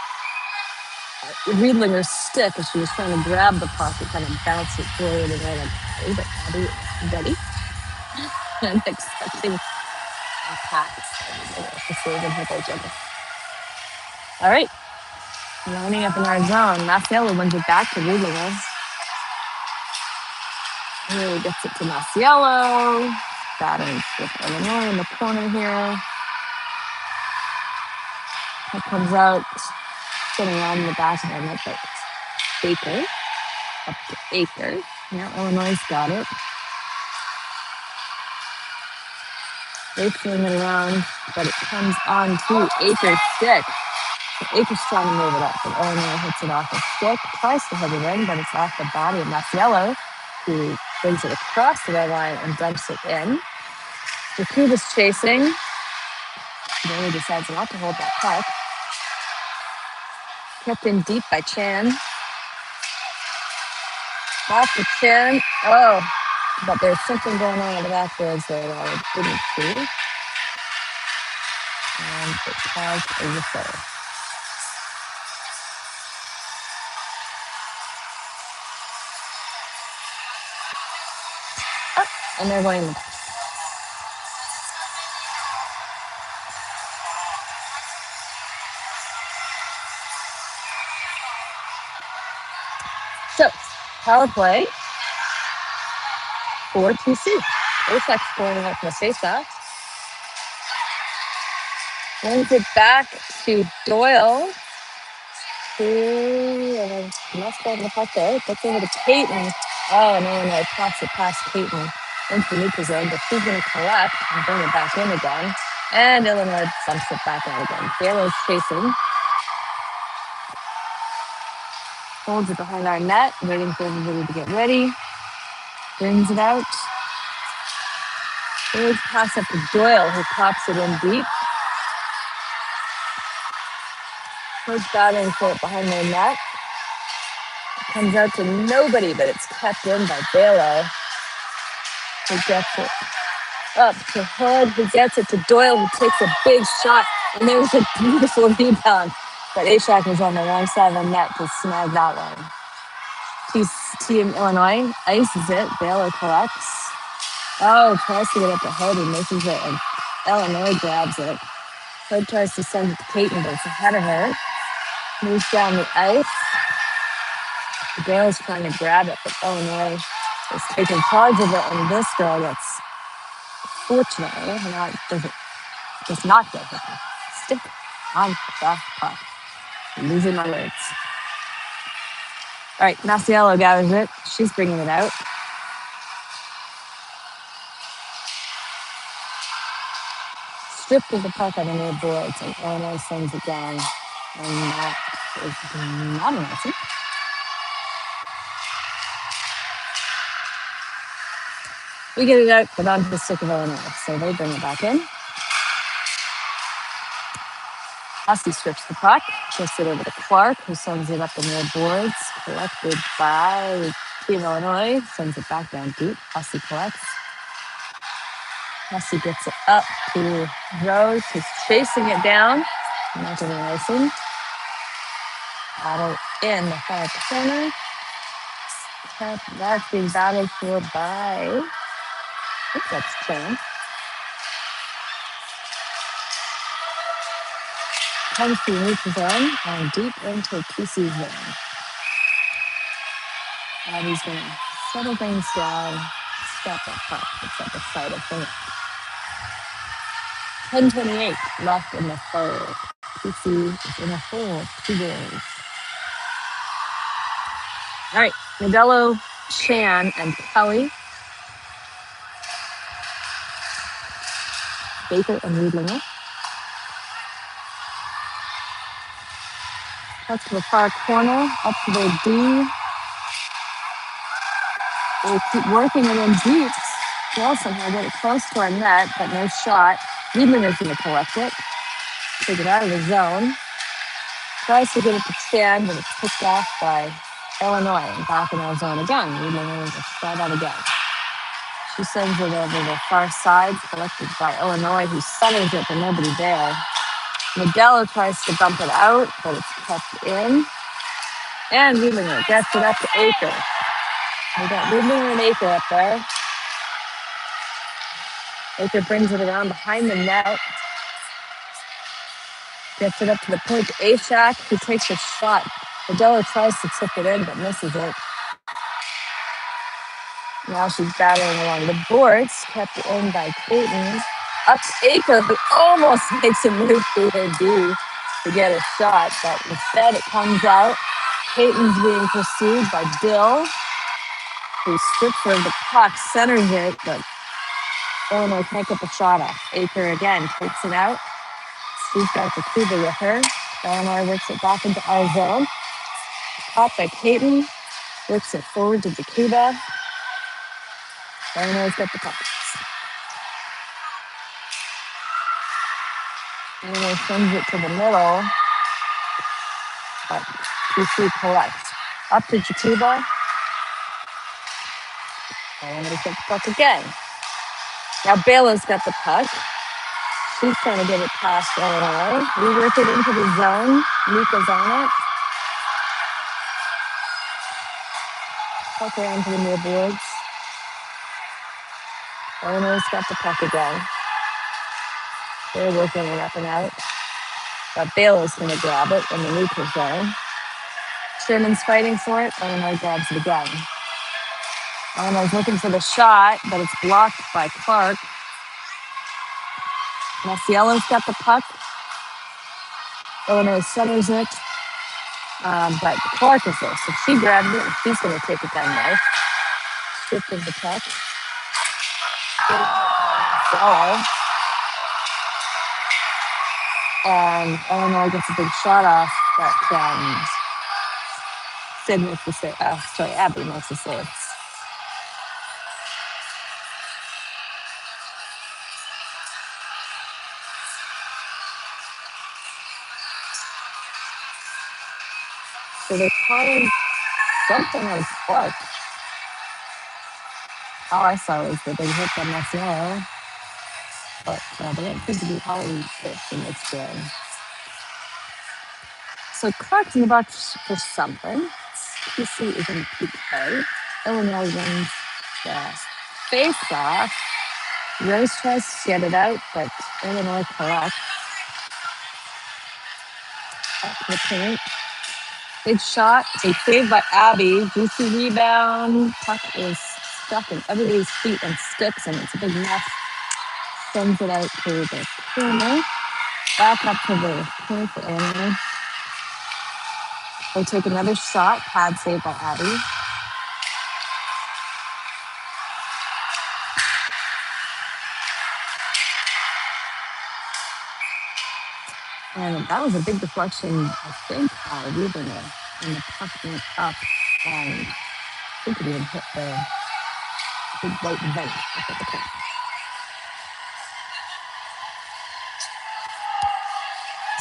Riedlinger's stick as she was trying to grab the puck. It kind of bounced it forward and right on. But Abby ready and expecting attacks. To save and hit each other. All right. Lining up in our zone. Maciello wins it back to Riedlinger. Really gets it to Maciello. Battling with Illinois in the corner here. It comes out, sitting on the back of the net, but Baker. Up to Baker. Now Illinois got it. They swing it around, but it comes on to Aker's stick. So Aker's trying to move it up, but Illinois hits it off the stick. Tries to hit it in, but it's off the body of Maciello, who brings it across the red line and dumps it in. Yakuba's chasing. Then he decides not to hold that puck. Kept in deep by Chan. Off the Chan. Oh, but there's something going on in the backwards that I didn't see. And it caused a ripple. Oh, and they're going. So, power play for TC. Apex going up from the face-off. Brings it back to Doyle. And must go in the puck there. Gets over to Peyton. Oh, and then I toss it past Peyton into the neutral zone, but she's going to collect and bring it back in again. And Illinois dumps it back out again. Baylor's chasing. Holds it behind our net, waiting for everybody to get ready. Brings it out. Big pass up to Doyle, who pops it in deep. Puts batting for it behind their net. Comes out to nobody, but it's kept in by Baylor, who gets it up to Hood, who gets it to Doyle, who takes a big shot. And there's a beautiful rebound. But Ashak was on the wrong side of the net to snag that one. Team Illinois ices it. Baylor collects. Oh, tries to get up to Hood and misses it. And Illinois grabs it. Hood tries to send it to Peyton, but it's ahead of her. Moves down the ice. Gale's trying to grab it, but Illinois is taking charge of it, and this girl gets, fortunately, does not get hit. Stick on the puck. I'm losing my words. All right, Masiello gathers it. She's bringing it out. Stripped of the puck on the near boards, and Illinois sends it down. And that is not an answer. We get it out, but onto the stick of Illinois, so they bring it back in. Husky strips the puck, gets it over to Clark, who sends it up the near boards, collected by Team Illinois, sends it back down deep. Husky collects. Husky gets it up to Rose, who's chasing it down. Not getting icing. Battle in the far corner. That's being battled for by, oops, that's Chan. Comes to the neutral zone and deep into TC zone. Abby's going to settle things down, step that puck. It's at the side of the 10:28 left in the third. TC is in a hole, 2 goals. All right, Modelo, Chan, and Kelly, Baker, and Riedlinger. That's to the far corner, up to the D. They keep working it in deep. Well, somehow get it close to our net, but no shot. Riedlinger's going to collect it, take it out of the zone. Tries to get it to Chan, but it's picked off by Illinois and back in our zone again. Riedlinger will try that again. She sends it over the far side, collected by Illinois, who centers it, but nobody there. Modelo tries to bump it out, but it's kept in. And Riedlinger gets it up to Aker. We got Riedlinger and Aker up there. Aker brings it around behind the net. Gets it up to the point to Ashak, who takes a shot. Modelo tries to tip it in, but misses it. Now she's battling along the boards, kept in by Peyton. Up to Aker, who almost makes a move through her D to get a shot, but instead it comes out. Peyton's being pursued by Bill, who strips her of the puck, centers it, but Illinois can't get the shot off. Aker again takes it out. She's got the Cuba with her. Illinois works it back into our zone. Caught by Peyton, works it forward to Jakuba. Illinois got the puck. Illinois sends it to the middle. But TC collects. Up to Jakuba. And they get the puck again. Now Bayla's got the puck. She's trying to get it past Illinois. We work it into the zone. Mika's on it. Puck around to the near boards. Illinois got the puck again. They're working it up and out. But Bayla's going to grab it in the neutral zone. Sherman's fighting for it. Illinois grabs it again. Illinois looking for the shot, but it's blocked by Clark. Maciello's got the puck. Illinois centers it. But Clark is there. So she grabs it and she's going to take it down there. Stripped of the puck. Maciello. And Illinois gets a big shot off, but Sid makes the save. Abby makes the save. So they're calling something on Clark. All I saw was that they hit the Maciello, but they don't seem to be calling it in this game. So Clark's in the box for something. TC is in PK. Illinois wins the face-off. Rose tries to get it out, but Illinois collects. Up to the paint. Big shot. A save by Abby. Juicy rebound. Puck is stuck in everybody's feet and sticks, and it's a big mess. Sends it out to the corner. Back up to the point for Illinois. They take another shot. Pad save by Abby. And that was a big deflection, I think, by Rubener. And the puck went up, and I think it even hit the big white vent up at the top.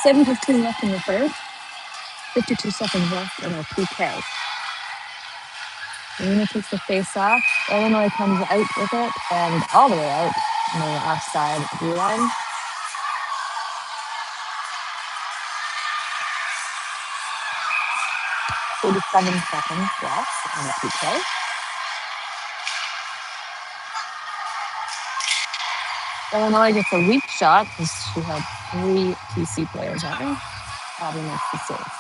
7:15 left in the third. 52 seconds left in our PK. Lena takes the face off. Illinois comes out with it, and all the way out on the offside at the blue line. Thirty-seven seconds left on the PK. Illinois gets a weak shot because she had 3 TC players on her. Abby makes the save.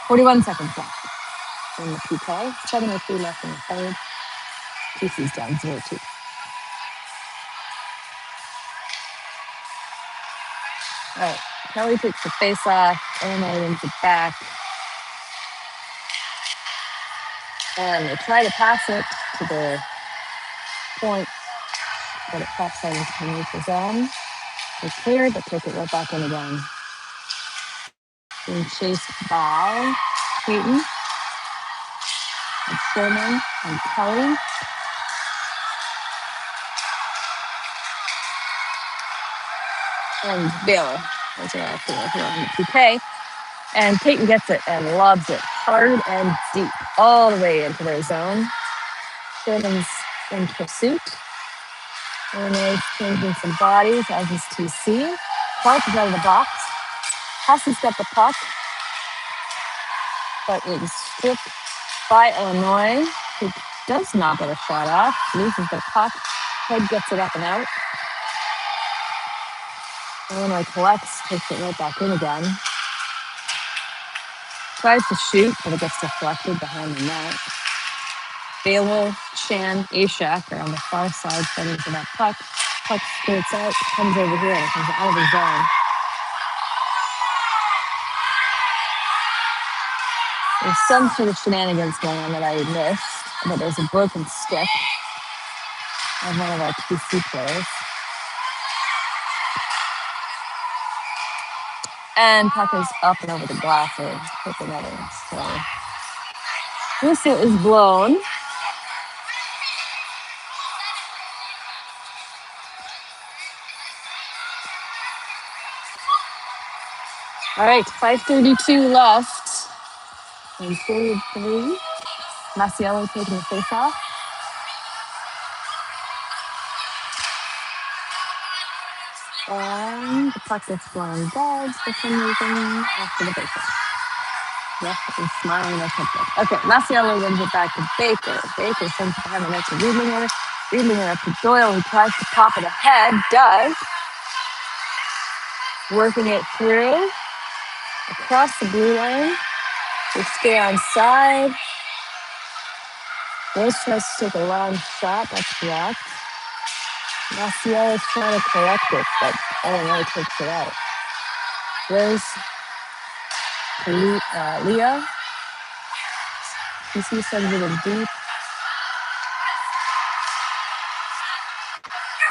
41 seconds left in the PK. 7:03 left in the third. TC's down 0-2. All right. Kelly takes the face off. Illinois wins it back. And they try to pass it to the point, but it pops out into the neutral zone. They clear, but take it right back in again. Being chased by Peyton and Sherman and Kelly. And Baylor. Those are all three here on the PK. And Peyton gets it and lobs it hard and deep, all the way into their zone. Sherman's in pursuit. Illinois changing some bodies, as is TC. Clark is out of the box. Hussey's got the puck, but it is stripped by Illinois, who does not get a shot off. Loses the puck. Head gets it up and out. Illinois collects, takes it right back in again. Tries to shoot, but it gets deflected behind the net. Baylor, Chan, Ashak are on the far side fighting for that puck. Puck skirts out, comes over here, and it comes out of the zone. There's some sort of shenanigans going on that I missed, but there's a broken stick of one of our TC players. And puck is up and over the glass or hit the netting. So whistle is blown. All right, 5:32 left. In period 3. Masiello taking the face off. And the puck is flying dead for some reason after the face off. Yep, he's smiling at something. Okay, Masiello wins it back to Baker. Baker sends it behind the net to Riedlinger. Riedlinger up to Doyle, who tries to pop it ahead. Does. Working it through. Across the blue line. They stay on side. Rose tries to take a long shot. That's blocked. Maciel is trying to collect it, but Illinois takes it out. Rose to Leah. TC sends it in deep.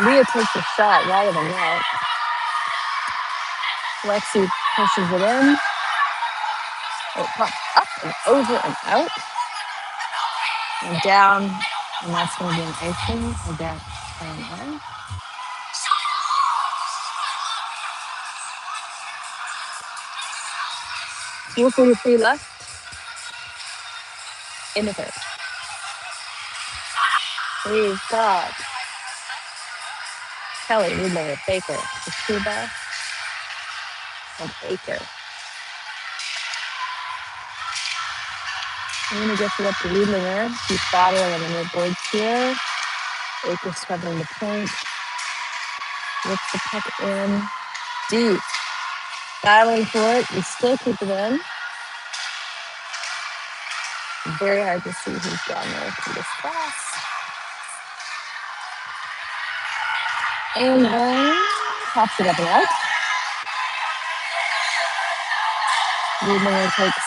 Leah takes a shot right of the net. Lexi pushes it in. It pops up and over and out. And down. And that's going to be an icing against Illinois. 4:43 left in the third. We've got Kelly, Woodley, Baker, Toshiba, and Baker. I'm going to get it up to Woodlinger. He's battling on the mid boards here. Baker's covering the point. Lifts the puck in. Deep. Battling for it. We still keep it in. Very hard to see who's down there through this class. And then pops it up and out. Woodlinger takes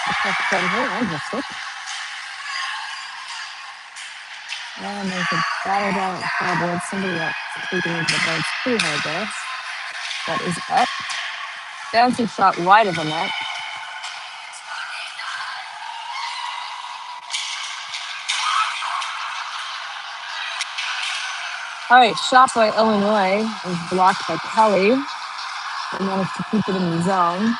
the puck from her. I missed it. And there's a battle down at the forward. Somebody else taking into the boards pretty hard there. That is up. Bouncing shot wide of the net. All right, shot by Illinois is blocked by Kelly. They managed to keep it in the zone.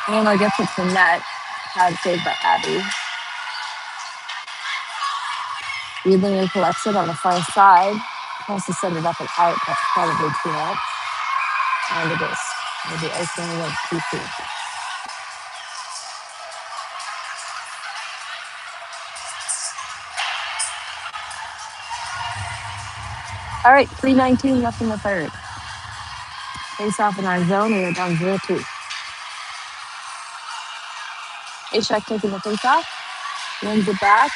Illinois gets it to net. Had saved by Abby. Riedlinger collects it on the far side. Tries to send it up and out. That's probably too much. And it is. It'll be icing against TC. All right, 3:19 left in the third. Face off in our zone. We are down 0-2. Ashak taking the face off. Wins it back.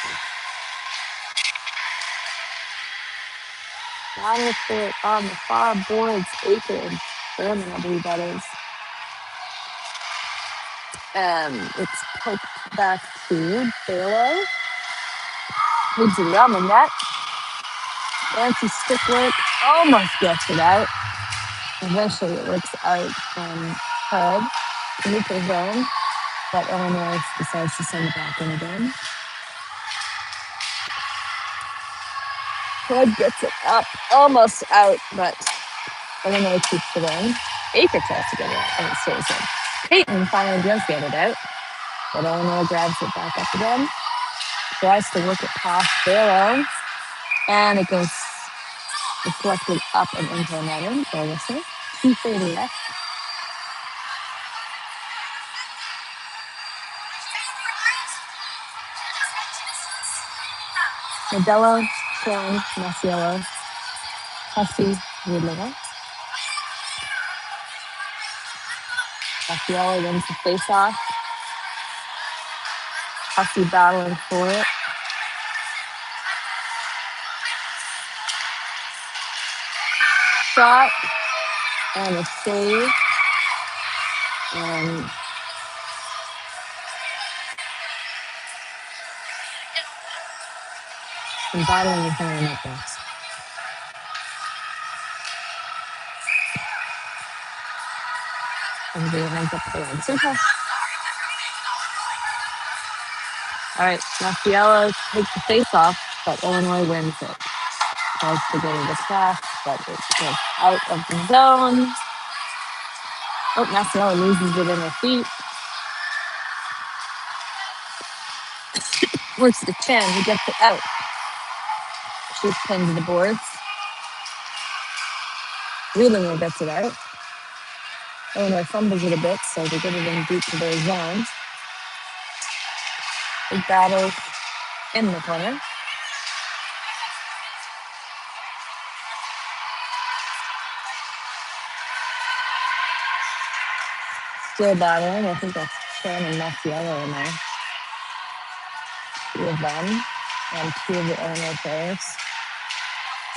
Battle for it on the far boards. Baker and Sherman, I believe that is. It's poked back to Baylor. Moves it around the net. Fancy stick work. Almost gets it out. Eventually it works out from Hood to neutral zone. But Illinois decides to send it back in again. Hood gets it up. Almost out, but Illinois keeps it in. Baker tries to get it out, and it stays in. Peyton finally does get it out. But Illinois grabs it back up again. Tries to work it past Baylor. And it goes deflected up and into the netting. So listen, 2:30 left. Modello, Sean, Masiello, Hussey, Woodlinger. Masiello wins the face-off. Hussey battling for it. Shot and a save. And some battling with her in that box. Everybody hangs up the line. Super. All right, Masiello takes the face-off. but Illinois wins it. Tries to go to the pass, but it goes out of the zone. Oh, Massiello loses it in her feet. Works to Chen, who gets it out. She's pinned to the boards. Wheelinger gets it out. Illinois fumbles it a bit, so they get it in deep to their zone. Big battle in the corner. Still battling. I think that's Chen and Massiello in there. Two of them. And two of the Illinois players.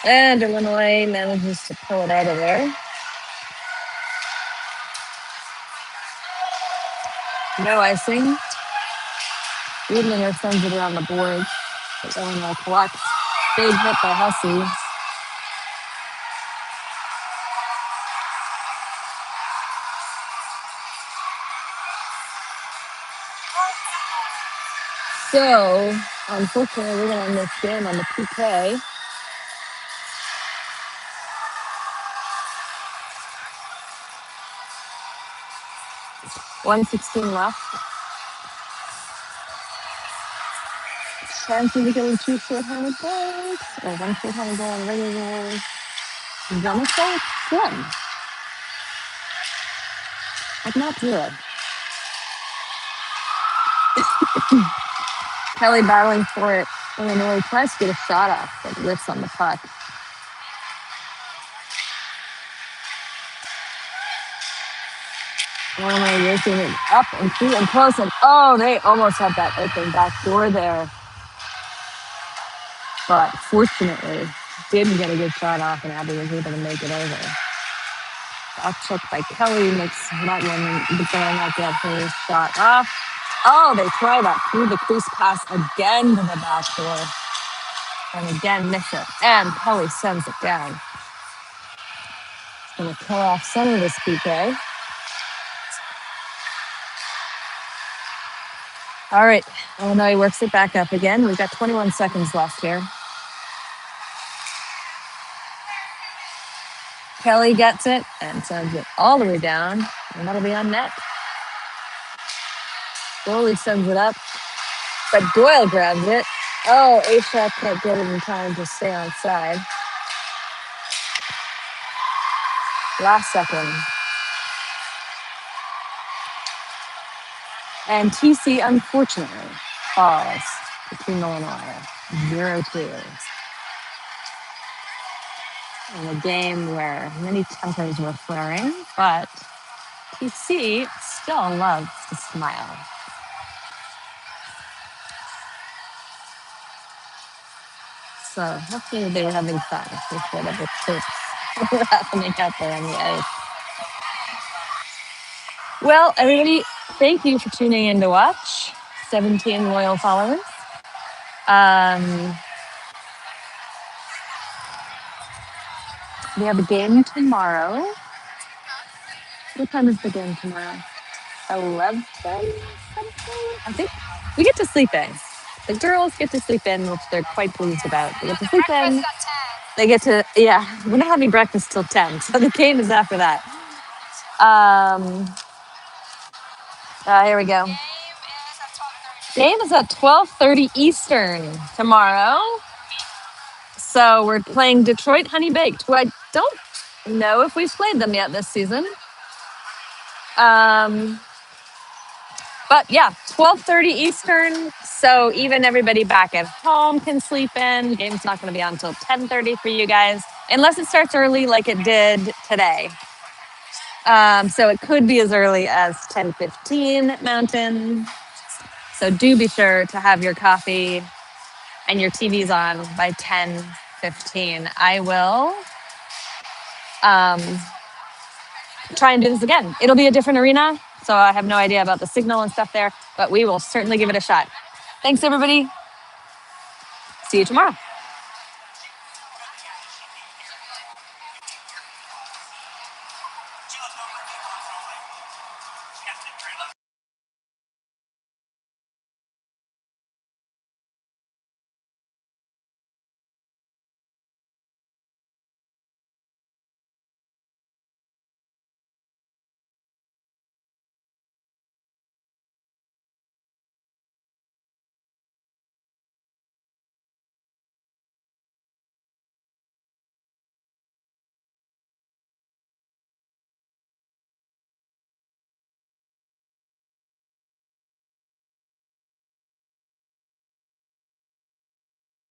And Illinois manages to pull it out of there. No icing. Wheelinger sends it around the board. But Illinois collects. Big hit by Hussey. So, unfortunately, we're going to end this game on the PK. 1:16 left. Chances of getting two short-handed goals, or one short-handed goal on regular goal. Gonna say it's slim, but not zero. Kelly battling for it. Illinois tries to get a shot off, but whiffs on the puck. Illinois working it up and through and close, and oh, they almost had that open back door there. But fortunately, didn't get a good shot off, and Abby was able to make it over. Back check by Kelly makes not one, but then not get her shot off. Oh, they try that through the crease pass again to the back door. And again, miss it. And Kelly sends it down. It's going to kill off some of this PK. All right. Illinois works it back up again. We've got 21 seconds left here. Kelly gets it and sends it all the way down. And that'll be on net. Goalie sends it up. But Doyle grabs it. Oh, A-Shot can't get it in time to stay on side. Last second. And TC, unfortunately, falls between Illinois. 0-2. In a game where many tempers were flaring, but TC still loves to smile. So hopefully they were having fun with whatever trips were happening out there on the ice. Well, everybody, thank you for tuning in to watch. 17 loyal followers. We have a game tomorrow. What time is the game tomorrow? 11, something? I think we get to sleep in. The girls get to sleep in, which they're quite pleased about. They get to sleep in. They get to, yeah, we're not having breakfast till 10, so the game is after that. Here we go. Game is at 12:30 Eastern tomorrow. So we're playing Detroit Honey Baked, who I don't know if we've played them yet this season. But yeah, 12:30 Eastern. So even everybody back at home can sleep in. Game's not going to be on until 10:30 for you guys, unless it starts early like it did today. So it could be as early as 10:15 Mountain. So do be sure to have your coffee and your TVs on by 10:15. I will try and do this again. It'll be a different arena, so I have no idea about the signal and stuff there, but we will certainly give it a shot. Thanks, everybody. See you tomorrow.